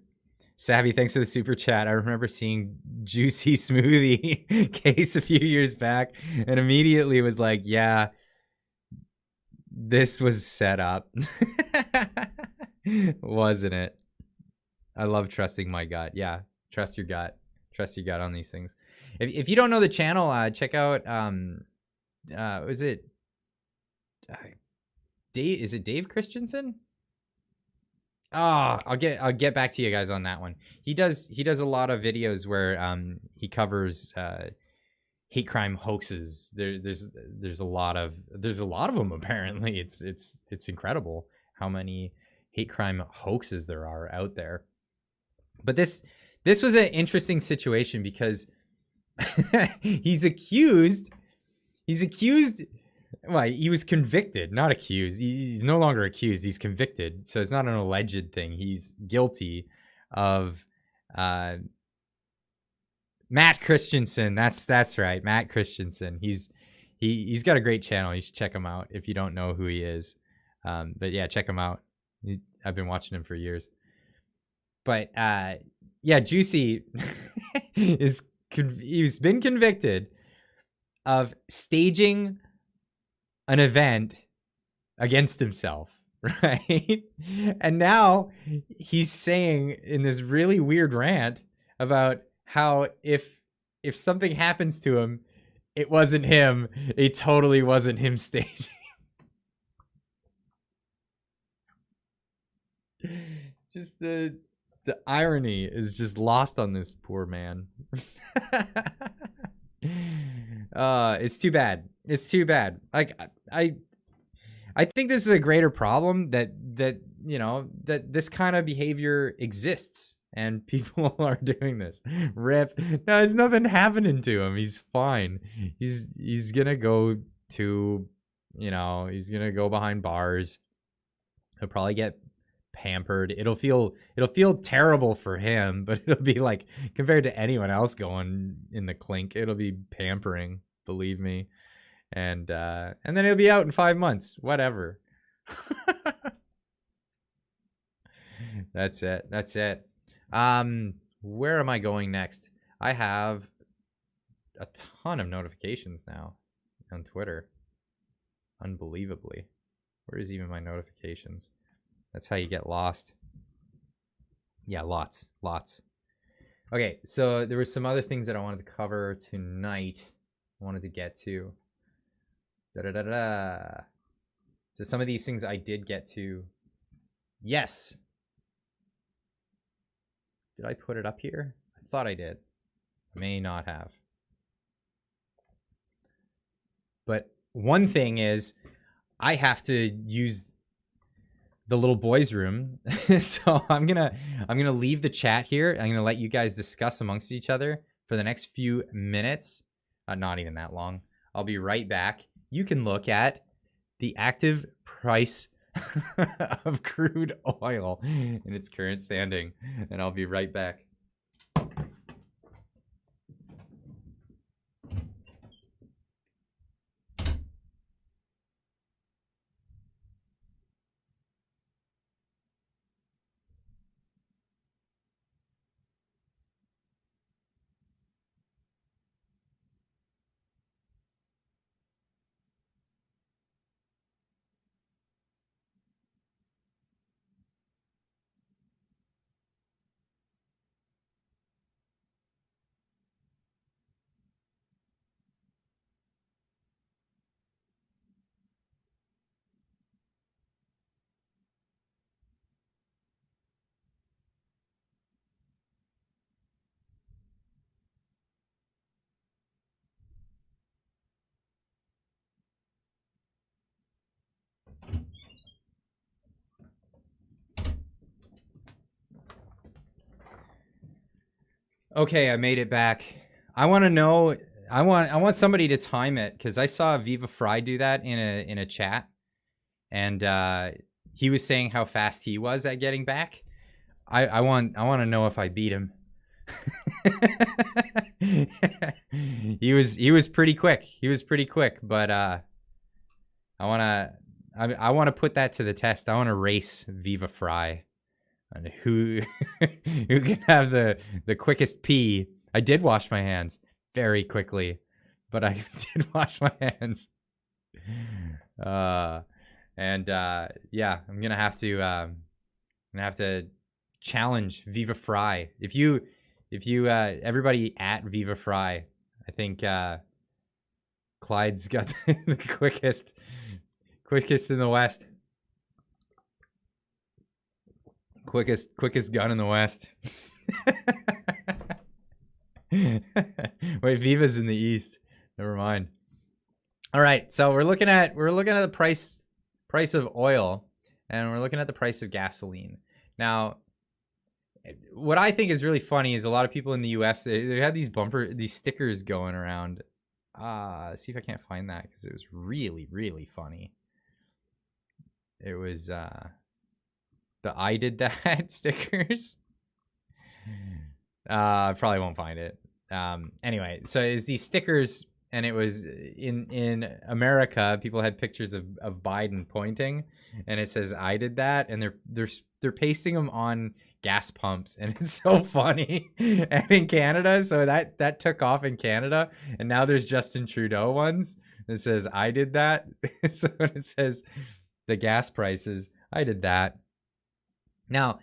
Speaker 1: Savvy, thanks for the super chat. I remember seeing Jussie Smoothie case a few years back, and immediately was like, "Yeah, this was set up," wasn't it? I love trusting my gut. Yeah, trust your gut. Trust your gut on these things. If you don't know the channel, check out is it Dave? Is it Dave Christensen? Oh, I'll get back to you guys on that one. He does a lot of videos where he covers hate crime hoaxes. There's a lot of them apparently. It's incredible how many hate crime hoaxes there are out there. But this was an interesting situation because he's accused. Well, he was convicted, not accused. He's no longer accused. He's convicted. So it's not an alleged thing. He's guilty of Matt Christensen. That's right, Matt Christensen. He's got a great channel. You should check him out if you don't know who he is. But yeah, check him out. I've been watching him for years. But yeah, Jussie he's been convicted of staging an event against himself, right? And now he's saying in this really weird rant about how if something happens to him, it wasn't him. It totally wasn't him staging. Just the irony is just lost on this poor man. It's too bad. It's too bad. Like I think this is a greater problem that you know that this kind of behavior exists and people are doing this. Rip. No, there's nothing happening to him. He's fine. He's gonna go to, you know, he's gonna go behind bars. He'll probably get pampered. It'll feel terrible for him, but it'll be like, compared to anyone else going in the clink, it'll be pampering, believe me. And then he'll be out in 5 months, whatever. That's it. Where am I going next? I have a ton of notifications now on Twitter, unbelievably. Where is even my notifications? That's how you get lost. Yeah, lots. Okay, so there were some other things that I wanted to cover tonight. I wanted to get to. So some of these things I did get to. Yes. Did I put it up here? I thought I did. May not have. But one thing is, I have to use the little boys' room, so I'm gonna leave the chat here. I'm gonna let you guys discuss amongst each other for the next few minutes. Not even that long. I'll be right back. You can look at the active price of crude oil in its current standing, and I'll be right back. Okay, I made it back. I want to know. I want somebody to time it, because I saw Viva Frei do that in a chat, and he was saying how fast he was at getting back. I want to know if I beat him. he was pretty quick. He was pretty quick, but I wanna put that to the test. I wanna race Viva Frei and who can have the quickest pee. I did wash my hands very quickly, but I did wash my hands. Yeah, I'm gonna have to challenge Viva Frei. If you everybody at Viva Frei, I think Clyde's got the quickest in the West. Quickest gun in the West. Wait, Viva's in the East. Never mind. All right, so we're looking at the price of oil, and we're looking at the price of gasoline. Now, what I think is really funny is a lot of people in the US, they had these stickers going around. See if I can't find that because it was really, really funny. It was the I did that stickers. I probably won't find it. Anyway, so it's these stickers, and it was in America, people had pictures of Biden pointing, and it says I did that, and they're pasting them on gas pumps, and it's so funny. And in Canada, so that took off in Canada, and now there's Justin Trudeau ones that says I did that. So it says the gas prices, I did that. Now,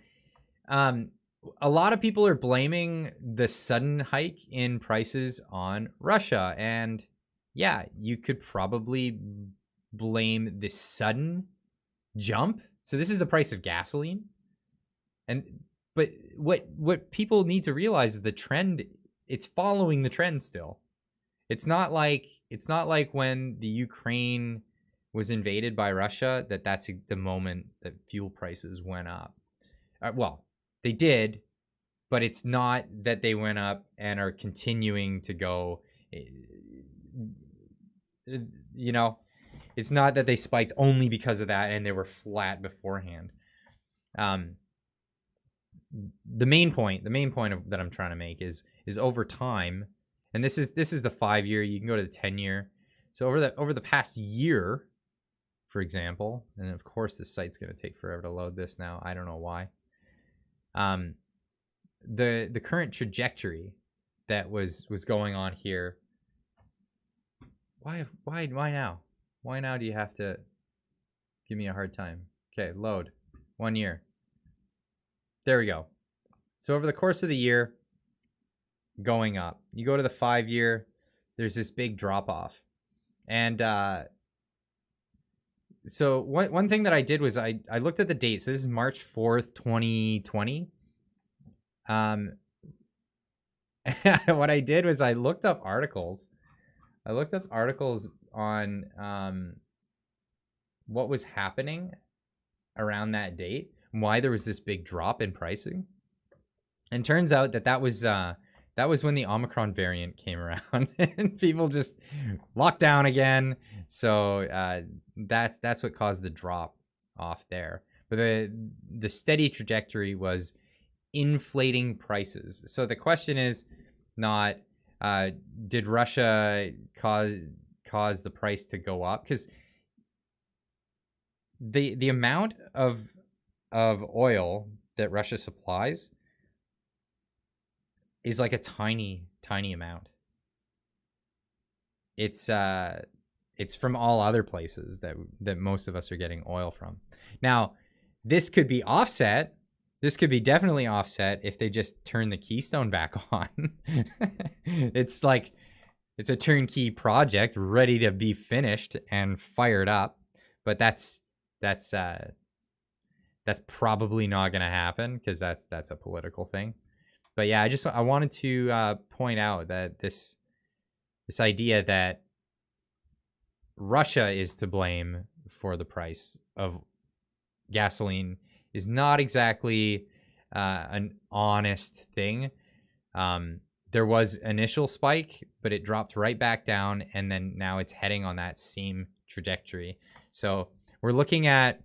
Speaker 1: a lot of people are blaming the sudden hike in prices on Russia, and yeah, you could probably blame the sudden jump. So this is the price of gasoline, but what people need to realize is the trend. It's following the trend still. It's not like when the Ukraine was invaded by Russia that's the moment that fuel prices went up. Well, they did, but it's not that they went up and are continuing to go. You know, it's not that they spiked only because of that and they were flat beforehand. The main point that I'm trying to make is over time, and this is the 5-year. You can go to the 10-year. So over the past year, for example, and of course this site's going to take forever to load this now. I don't know why. The current trajectory that was going on here. Why now? Why now do you have to give me a hard time? Okay, load. 1 year. There we go. So over the course of the year, going up. You go to the 5-year, there's this big drop off. And so one thing that I did was I looked at the dates. So this is March 4th, 2020. What I did was I looked up articles. I looked up articles on what was happening around that date, why there was this big drop in pricing. And turns out that was when the Omicron variant came around and people just locked down again. So that's what caused the drop off there. But the steady trajectory was inflating prices. So the question is not did Russia cause the price to go up? Because the amount of oil that Russia supplies is like a tiny amount. It's from all other places that most of us are getting oil from. Now, this could be offset. This could be definitely offset if they just turn the Keystone back on. It's like it's a turnkey project ready to be finished and fired up, but that's probably not going to happen because that's a political thing. But yeah, I wanted to point out that this idea that Russia is to blame for the price of gasoline is not exactly an honest thing. There was initial spike, but it dropped right back down, and then now it's heading on that same trajectory. So we're looking at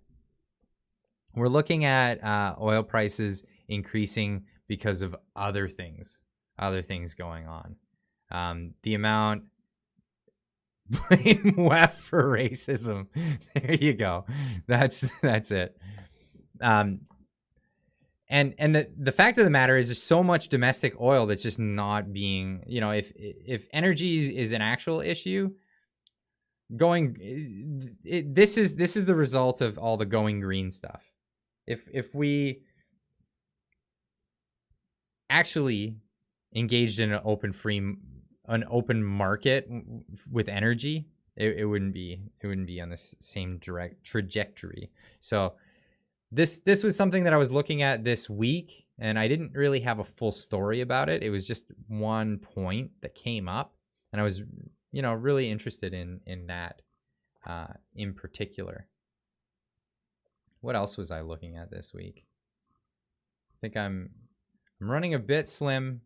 Speaker 1: oil prices increasing because of other things going on. The amount blame WEF for racism. There you go. That's it. And the fact of the matter is, there's so much domestic oil that's just not being, you know, if energy is an actual issue, this is the result of all the going green stuff. If we actually engaged in an open market with energy, it wouldn't be on this same direct trajectory. So this was something that I was looking at this week, and I didn't really have a full story about it. It was just one point that came up, and I was, you know, really interested in that in particular. What else was I looking at this week? I think I'm running a bit slim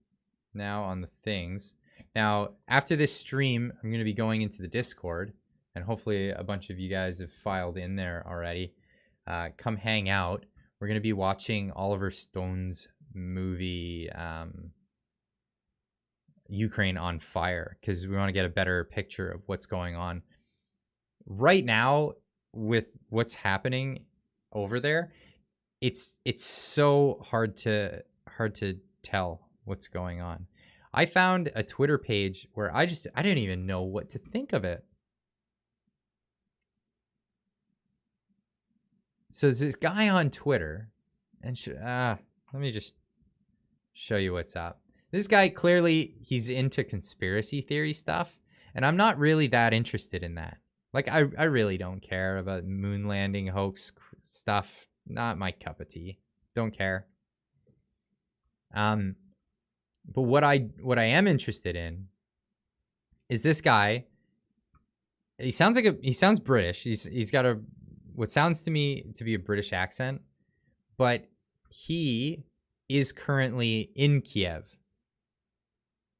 Speaker 1: now on the things. Now, after this stream, I'm going to be going into the Discord, and hopefully a bunch of you guys have filed in there already. Come hang out. We're going to be watching Oliver Stone's movie, Ukraine on Fire, because we want to get a better picture of what's going on right now with what's happening over there. It's so hard to tell what's going on. I found a Twitter page where I didn't even know what to think of it. So there's this guy on Twitter, and let me just show you what's up. This guy, clearly he's into conspiracy theory stuff, and I'm not really that interested in that. Like, I really don't care about moon landing hoax stuff. Not my cup of tea. Don't care. But what I am interested in is this guy. He sounds British. He's got what sounds to me to be a British accent, but he is currently in Kiev.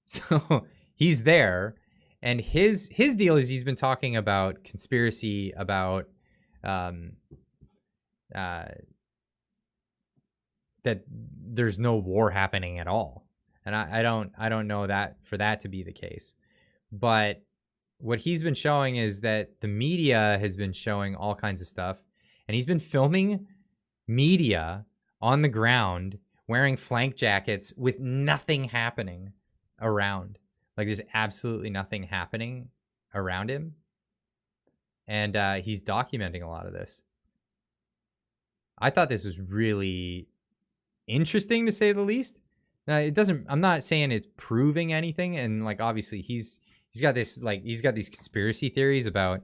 Speaker 1: So he's there, and his deal is he's been talking about conspiracy about that there's no war happening at all. And I don't know that for that to be the case. But what he's been showing is that the media has been showing all kinds of stuff, and he's been filming media on the ground wearing flank jackets with nothing happening around. Like, there's absolutely nothing happening around him. And he's documenting a lot of this. I thought this was really interesting, to say the least. Now, I'm not saying it's proving anything, and like, obviously he's got this, like, he's got these conspiracy theories about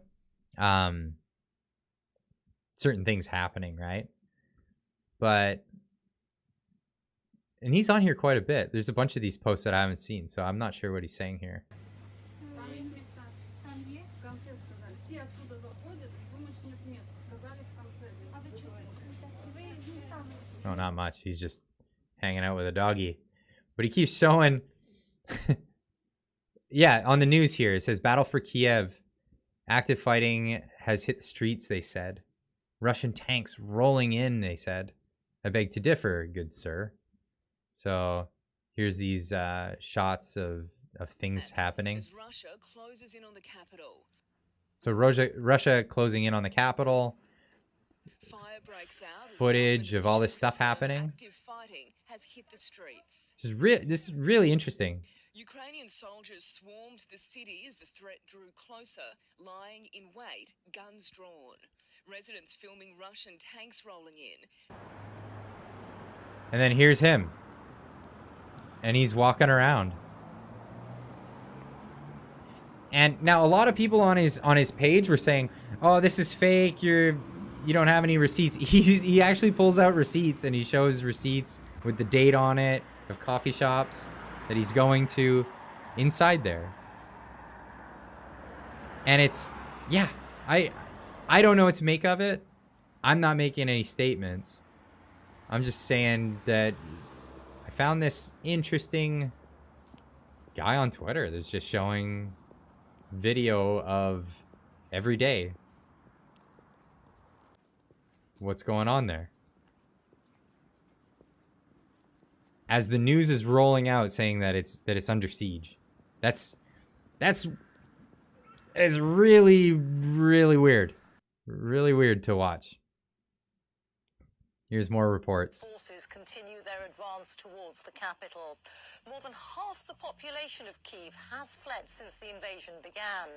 Speaker 1: certain things happening, right? And he's on here quite a bit. There's a bunch of these posts that I haven't seen, so I'm not sure what he's saying here. Oh, not much. He's just hanging out with a doggy. But he keeps showing... Yeah, on the news here, it says, Battle for Kiev. Active fighting has hit the streets, they said. Russian tanks rolling in, they said. I beg to differ, good sir. So here's these shots of things happening. As Russia closes in on the capital. So Russia closing in on the capital. Fire breaks out. Footage of all this stuff happening. Active fighting has hit the streets. This is really interesting. Ukrainian soldiers swarmed the city as the threat drew closer, lying in wait, guns drawn. Residents filming Russian tanks rolling in. And then here's him. And he's walking around. And now a lot of people on his page were saying, "Oh, this is fake. You don't have any receipts." He actually pulls out receipts, and he shows receipts with the date on it of coffee shops that he's going to inside there. And it's, yeah, I don't know what to make of it. I'm not making any statements. I'm just saying that I found this interesting guy on Twitter that's just showing video of every day what's going on there. As the news is rolling out saying that it's under siege. That's really, really weird. Really weird to watch. Here's more reports.
Speaker 6: Forces continue their advance towards the capital. More than half the population of Kyiv has fled since the invasion began.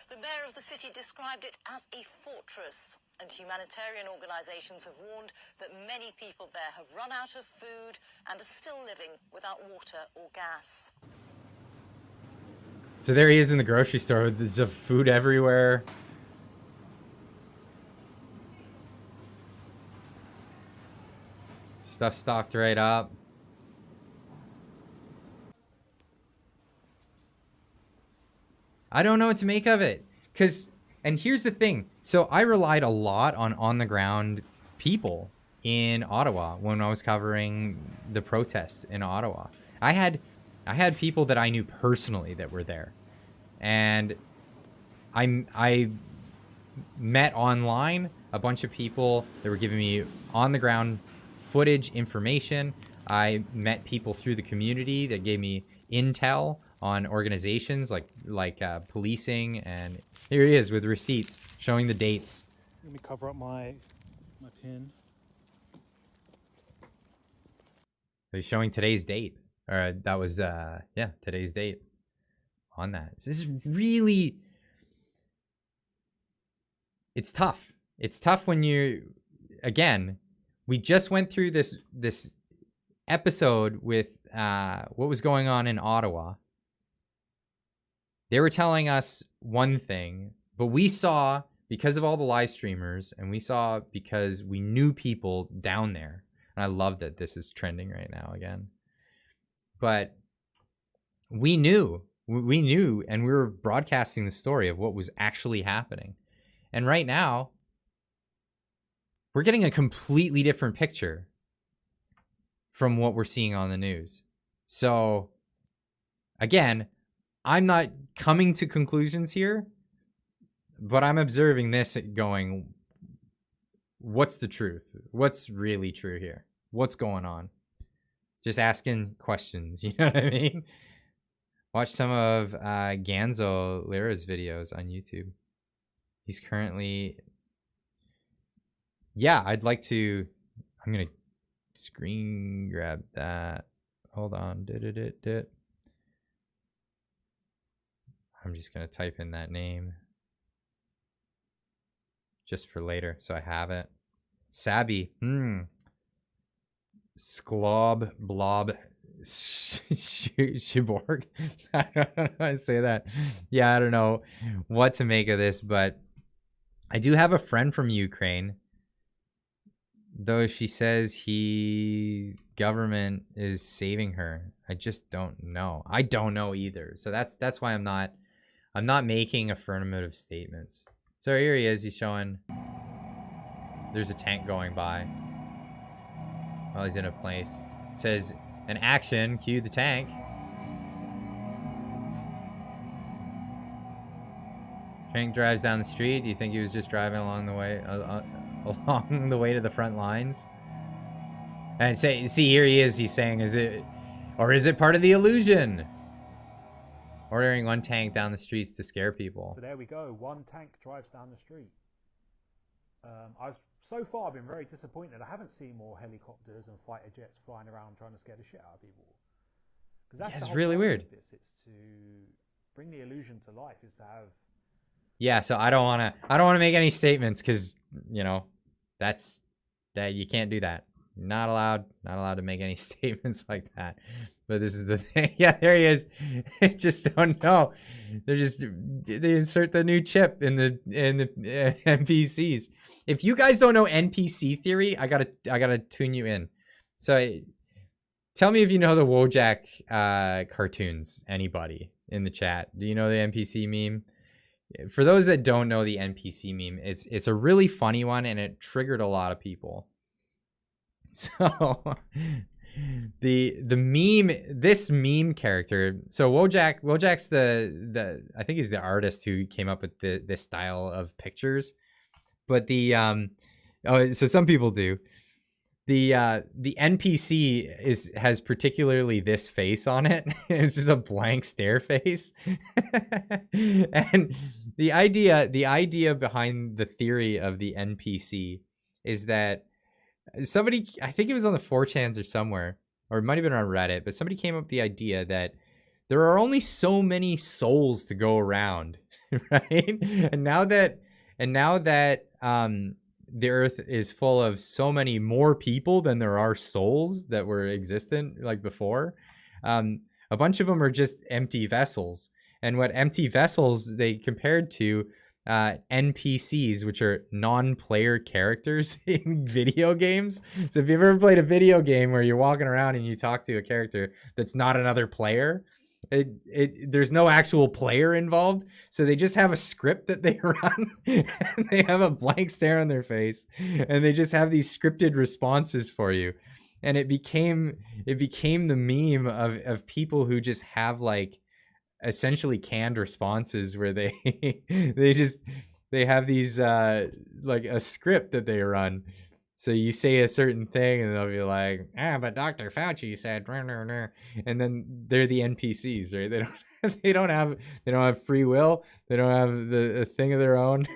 Speaker 6: The mayor of the city described it as a fortress, and humanitarian organizations have warned that many people there have run out of food and are still living without water or gas.
Speaker 1: So there he is in the grocery store. There's food everywhere. Stuff stocked right up. I don't know what to make of it. And here's the thing. So I relied a lot on the ground people in Ottawa when I was covering the protests in Ottawa. I had people that I knew personally that were there. And I met online a bunch of people that were giving me on the ground footage, information. I met people through the community that gave me intel on organizations like policing, and here he is with receipts showing the dates.
Speaker 7: Let me cover up my pin.
Speaker 1: He's showing today's date, or that was today's date on that. This is really, it's tough. It's tough when you, again, we just went through this episode with what was going on in Ottawa. They were telling us one thing, but we saw, because of all the live streamers, and we saw because we knew people down there. And I love that this is trending right now again. But we knew, and we were broadcasting the story of what was actually happening. And right now, we're getting a completely different picture from what we're seeing on the news. So, again, I'm not coming to conclusions here, but I'm observing this going, what's the truth? What's really true here? What's going on? Just asking questions, you know what I mean? Watch some of Ganzo Lira's videos on YouTube. He's currently... Yeah, I'd like to... I'm going to screen grab that. Hold on. I'm just going to type in that name. Just for later, so I have it. Sabby. Sklob Blob Shiborg. I don't know how to say that. Yeah, I don't know what to make of this, but I do have a friend from Ukraine. Though she says government is saving her. I just don't know. I don't know either. So that's why I'm not making affirmative statements. So here he is. He's showing there's a tank going by while he's in a place. It says an action, cue the tank. Tank drives down the street. Do you think he was just driving along the way to the front lines? And see here he is. He's saying, is it part of the illusion? Ordering one tank down the streets to scare people.
Speaker 7: So there we go. One tank drives down the street. So far I've been very disappointed. I haven't seen more helicopters and fighter jets flying around trying to scare the shit out of people.
Speaker 1: Yeah, it's really weird.
Speaker 7: It's to bring the illusion to life. Is to have.
Speaker 1: Yeah, so I don't want to make any statements because you know that you can't do that. You're not allowed to make any statements like that. But this is the thing. Yeah, there he is. I just don't know. They insert the new chip in the NPCs. If you guys don't know NPC theory, I gotta tune you in. So tell me if you know the Wojak cartoons. Anybody in the chat? Do you know the NPC meme? For those that don't know the NPC meme, it's a really funny one and it triggered a lot of people. So the meme, this meme character, so Wojak's the I think he's the artist who came up with this style of pictures. But so some people do. the NPC has particularly this face on it. It's just a blank stare face. And the idea behind the theory of the NPC is that somebody, I think it was on the 4chans or somewhere, or it might have been on Reddit, but somebody came up with the idea that there are only so many souls to go around, right? And now that the earth is full of so many more people than there are souls that were existent like before, a bunch of them are just empty vessels. And what empty vessels they compared to NPCs, which are non-player characters in video games. So if you've ever played a video game where you're walking around and you talk to a character that's not another player, there's no actual player involved, so they just have a script that they run and they have a blank stare on their face and they just have these scripted responses for you. And it became the meme of people who just have like essentially canned responses where they they have these like a script that they run. So you say a certain thing and they'll be like, but Dr. Fauci said, and then they're the NPCs, right? They don't have free will. They don't have a thing of their own.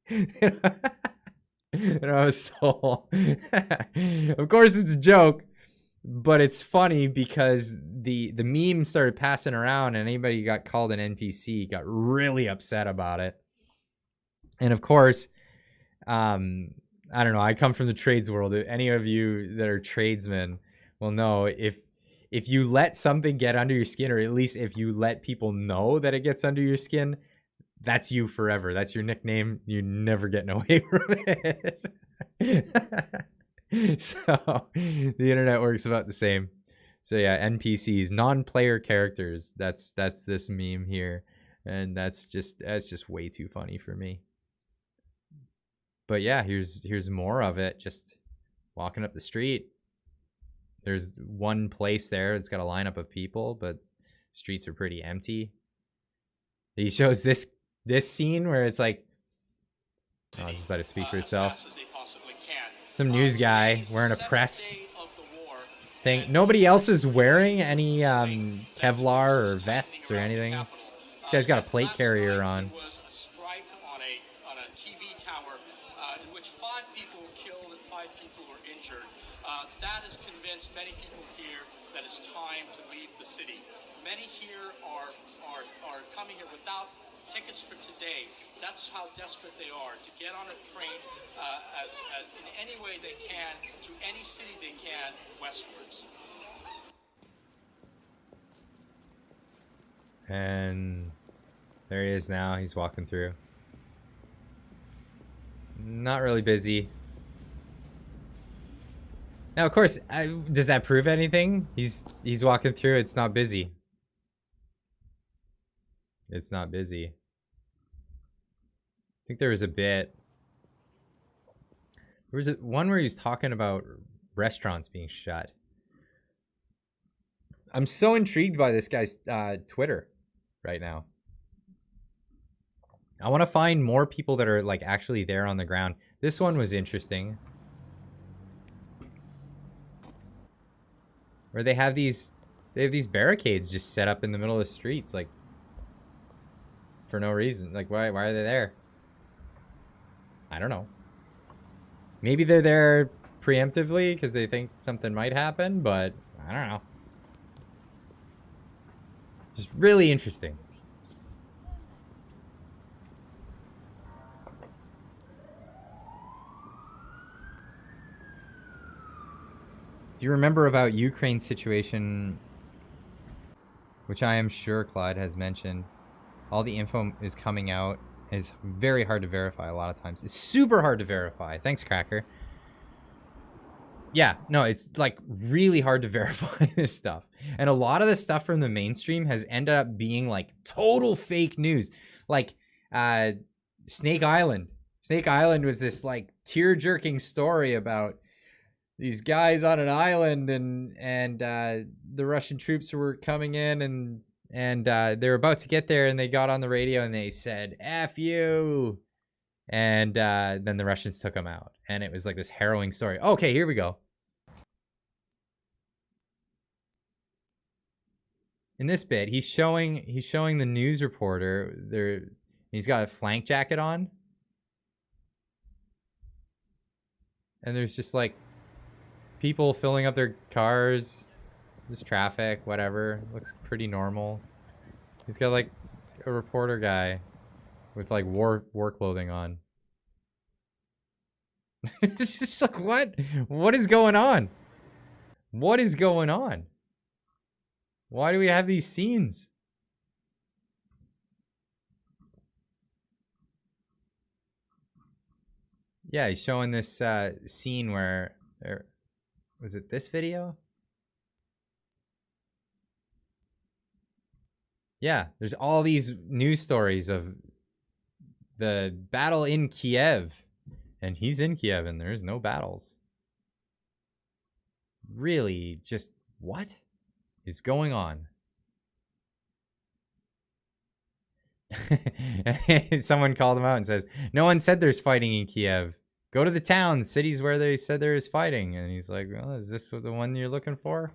Speaker 1: They don't have a soul. Of course it's a joke, but it's funny because the meme started passing around and anybody who got called an NPC got really upset about it. And of course, I don't know, I come from the trades world. Any of you that are tradesmen will know if you let something get under your skin, or at least if you let people know that it gets under your skin, that's you forever. That's your nickname. You're never getting away from it. So the internet works about the same. So yeah, NPCs, non-player characters. That's this meme here, and that's just way too funny for me. But yeah, here's more of it. Just walking up the street. There's one place there. It's got a lineup of people, but streets are pretty empty. He shows this scene where it's like, I'll just let it speak for itself. Some news guy wearing a press thing. Nobody else is wearing any Kevlar or vests or anything. This guy's got a plate carrier on.
Speaker 8: That has convinced many people here that it's time to leave the city. Many here are coming here without tickets for today. That's how desperate they are to get on a train as in any way they can to any city they can westwards.
Speaker 1: And there he is now. He's walking through. Not really busy. Now, of course, does that prove anything? He's walking through. It's not busy. It's not busy. I think there was a bit. There was one where he was talking about restaurants being shut. I'm so intrigued by this guy's Twitter right now. I want to find more people that are like actually there on the ground. This one was interesting. Where they have these barricades just set up in the middle of the streets, like for no reason. Like why are they there? I don't know. Maybe they're there preemptively because they think something might happen, but I don't know. Just really interesting. Do you remember about Ukraine's situation, which I am sure Claude has mentioned? All the info is coming out. It's very hard to verify a lot of times. It's super hard to verify. Thanks, Cracker. Yeah, no, it's like really hard to verify this stuff. And a lot of the stuff from the mainstream has ended up being like total fake news. Like Snake Island. Snake Island was this like tear-jerking story about these guys on an island and the Russian troops were coming in and they were about to get there and they got on the radio and they said, F you. And then the Russians took him out. And it was like this harrowing story. Okay, here we go. In this bit, he's showing the news reporter there. He's got a flank jacket on. And there's just like people filling up their cars. There's traffic, whatever. Looks pretty normal. He's got like a reporter guy with like war clothing on. It's just like, what is going on? What is going on? Why do we have these scenes? Yeah, he's showing this scene where, was it this video? Yeah, there's all these news stories of the battle in Kiev. And he's in Kiev and there's no battles. Really, just what is going on? Someone called him out and says, no one said there's fighting in Kiev. Go to the towns, cities where they said there is fighting. And he's like, well, is this the one you're looking for?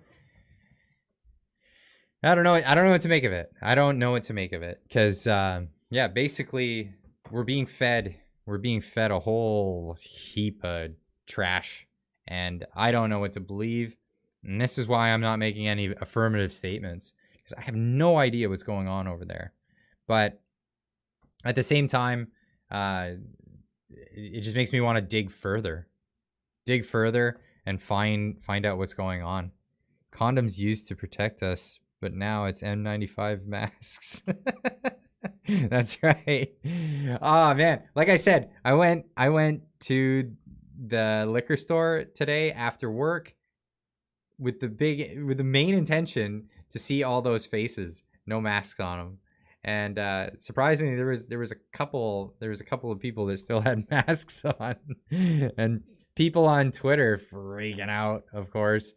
Speaker 1: I don't know. I don't know what to make of it. I don't know what to make of it. Because, yeah, basically, we're being fed a whole heap of trash. And I don't know what to believe. And this is why I'm not making any affirmative statements. Because I have no idea what's going on over there. But at the same time, it just makes me want to dig further and find out what's going on. Condoms used to protect us, but now it's N95 masks. That's right. Oh man, like I said, I went to the liquor store today after work with the main intention to see all those faces, no masks on them. And surprisingly, there was a couple of people that still had masks on, and people on Twitter freaking out, of course,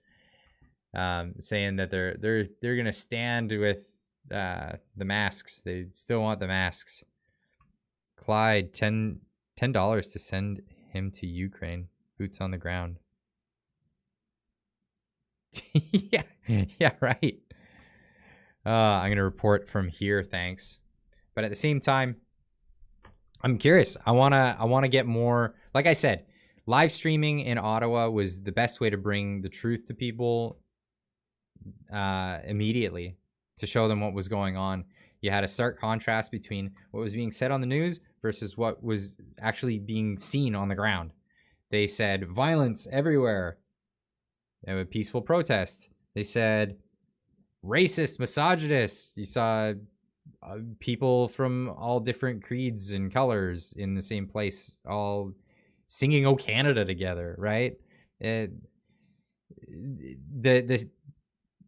Speaker 1: saying that they're gonna stand with the masks. They still want the masks. Clyde, $10 to send him to Ukraine. Boots on the ground. yeah, right. I'm gonna report from here, thanks. But at the same time, I'm curious. I wanna get more. Like I said, live streaming in Ottawa was the best way to bring the truth to people immediately, to show them what was going on. You had a stark contrast between what was being said on the news versus what was actually being seen on the ground. They said violence everywhere. A peaceful protest. They said racist, misogynist. You saw people from all different creeds and colors in the same place, all singing "Oh Canada" together, right?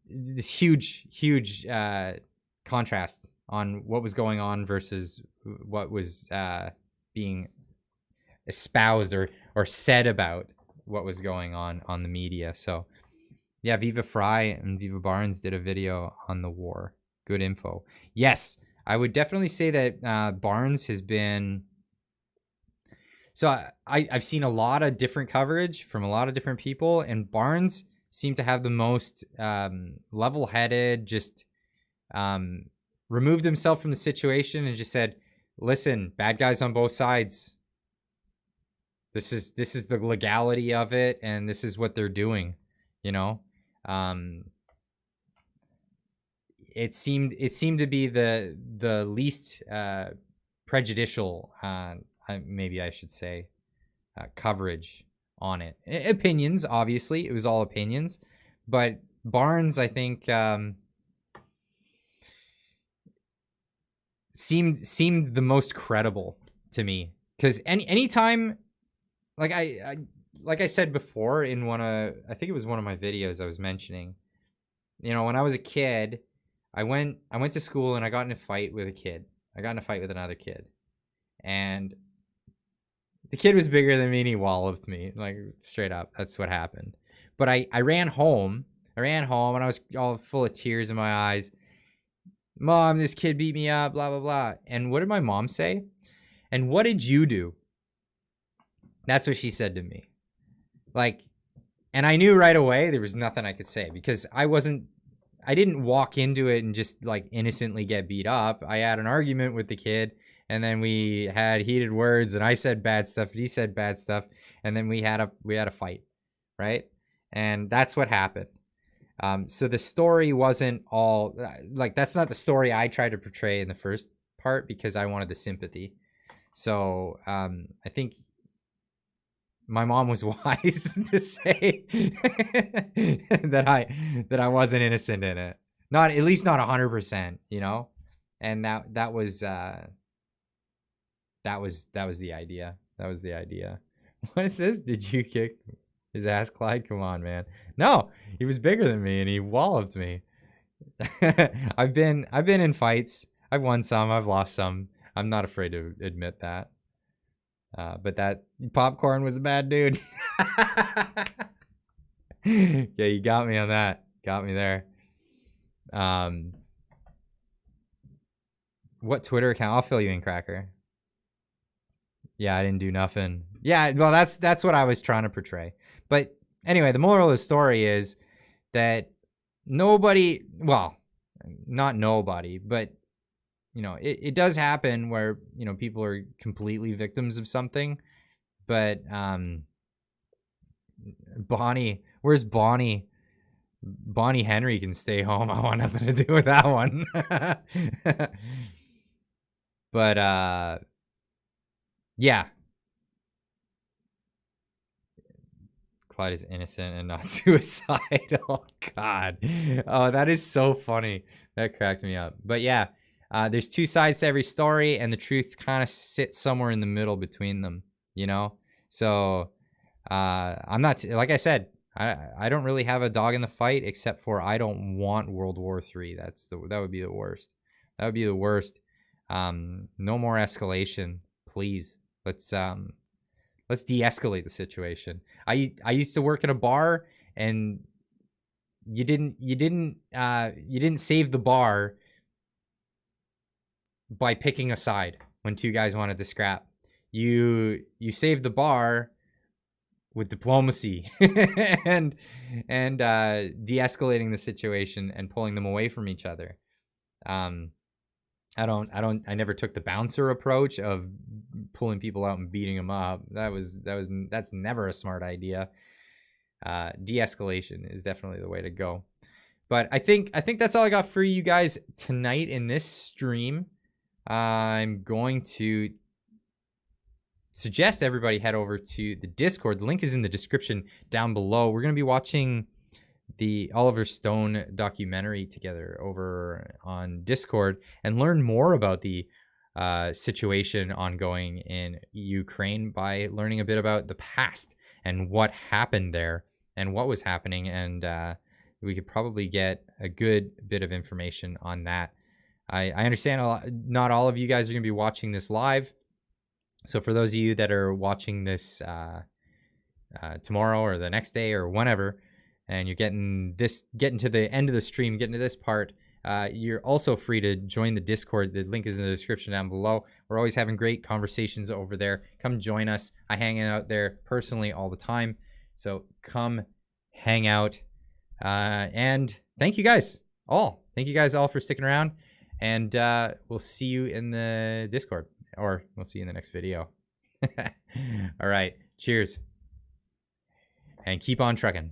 Speaker 1: This huge contrast on what was going on versus what was being espoused or said about what was going on the media. So yeah, Viva Frei and Viva Barnes did a video on the war. Good info. Yes, I would definitely say that Barnes has been... So I've seen a lot of different coverage from a lot of different people, and Barnes seemed to have the most level-headed, just removed himself from the situation and just said, listen, bad guys on both sides. This is the legality of it, and this is what they're doing, you know? It seemed to be the least prejudicial, maybe I should say, coverage on it. Opinions, obviously, it was all opinions, but Barnes, I think, seemed the most credible to me, because anytime, like I said before in I think it was one of my videos I was mentioning, you know, when I was a kid, I went to school and I got in a fight with a kid. I got in a fight with another kid, and the kid was bigger than me and he walloped me, like, straight up. That's what happened. But I ran home. And I was all full of tears in my eyes. Mom, this kid beat me up, blah, blah, blah. And what did my mom say? And what did you do? That's what she said to me. Like, and I knew right away there was nothing I could say because I didn't walk into it and just like innocently get beat up. I had an argument with the kid, and then we had heated words, and I said bad stuff, and he said bad stuff, and then we had a fight, right? And that's what happened. So the story wasn't all like, that's not the story I tried to portray in the first part because I wanted the sympathy. So I think my mom was wise to say that I wasn't innocent in it. Not, at least not 100%, you know? And that was the idea. That was the idea. What is this? Did you kick his ass, Clyde? Come on, man. No, he was bigger than me and he walloped me. I've been in fights. I've won some, I've lost some. I'm not afraid to admit that. But that popcorn was a bad dude. Yeah, you got me on that. Got me there. What Twitter account? I'll fill you in, Cracker. Yeah, I didn't do nothing. Yeah, well, that's what I was trying to portray. But anyway, the moral of the story is that nobody, well, not nobody, but you know, it does happen where, you know, people are completely victims of something. But Bonnie, where's Bonnie? Bonnie Henry can stay home. I want nothing to do with that one. But yeah. Clyde is innocent and not suicidal. God. Oh, that is so funny. That cracked me up. But yeah. There's two sides to every story, and the truth kind of sits somewhere in the middle between them, you know? So, I'm not, like I said, I don't really have a dog in the fight, except for I don't want World War III. That would be the worst. That would be the worst. No more escalation, please. Let's de-escalate the situation. I used to work at a bar, and you didn't save the bar by picking a side when two guys wanted to scrap. You saved the bar with diplomacy and de-escalating the situation and pulling them away from each other. I never took the bouncer approach of pulling people out and beating them up. That's never a smart idea. De-escalation is definitely the way to go. But I think that's all I got for you guys tonight in this stream. I'm going to suggest everybody head over to the Discord. The link is in the description down below. We're going to be watching the Oliver Stone documentary together over on Discord and learn more about the situation ongoing in Ukraine by learning a bit about the past and what happened there and what was happening. And we could probably get a good bit of information on that. I understand not all of you guys are going to be watching this live. So for those of you that are watching this tomorrow or the next day or whenever, and you're getting to the end of the stream, getting to this part, you're also free to join the Discord. The link is in the description down below. We're always having great conversations over there. Come join us. I hang out there personally all the time. So come hang out. And thank you guys all. Thank you guys all for sticking around. And we'll see you in the Discord, or we'll see you in the next video. All right. Cheers. And keep on trucking.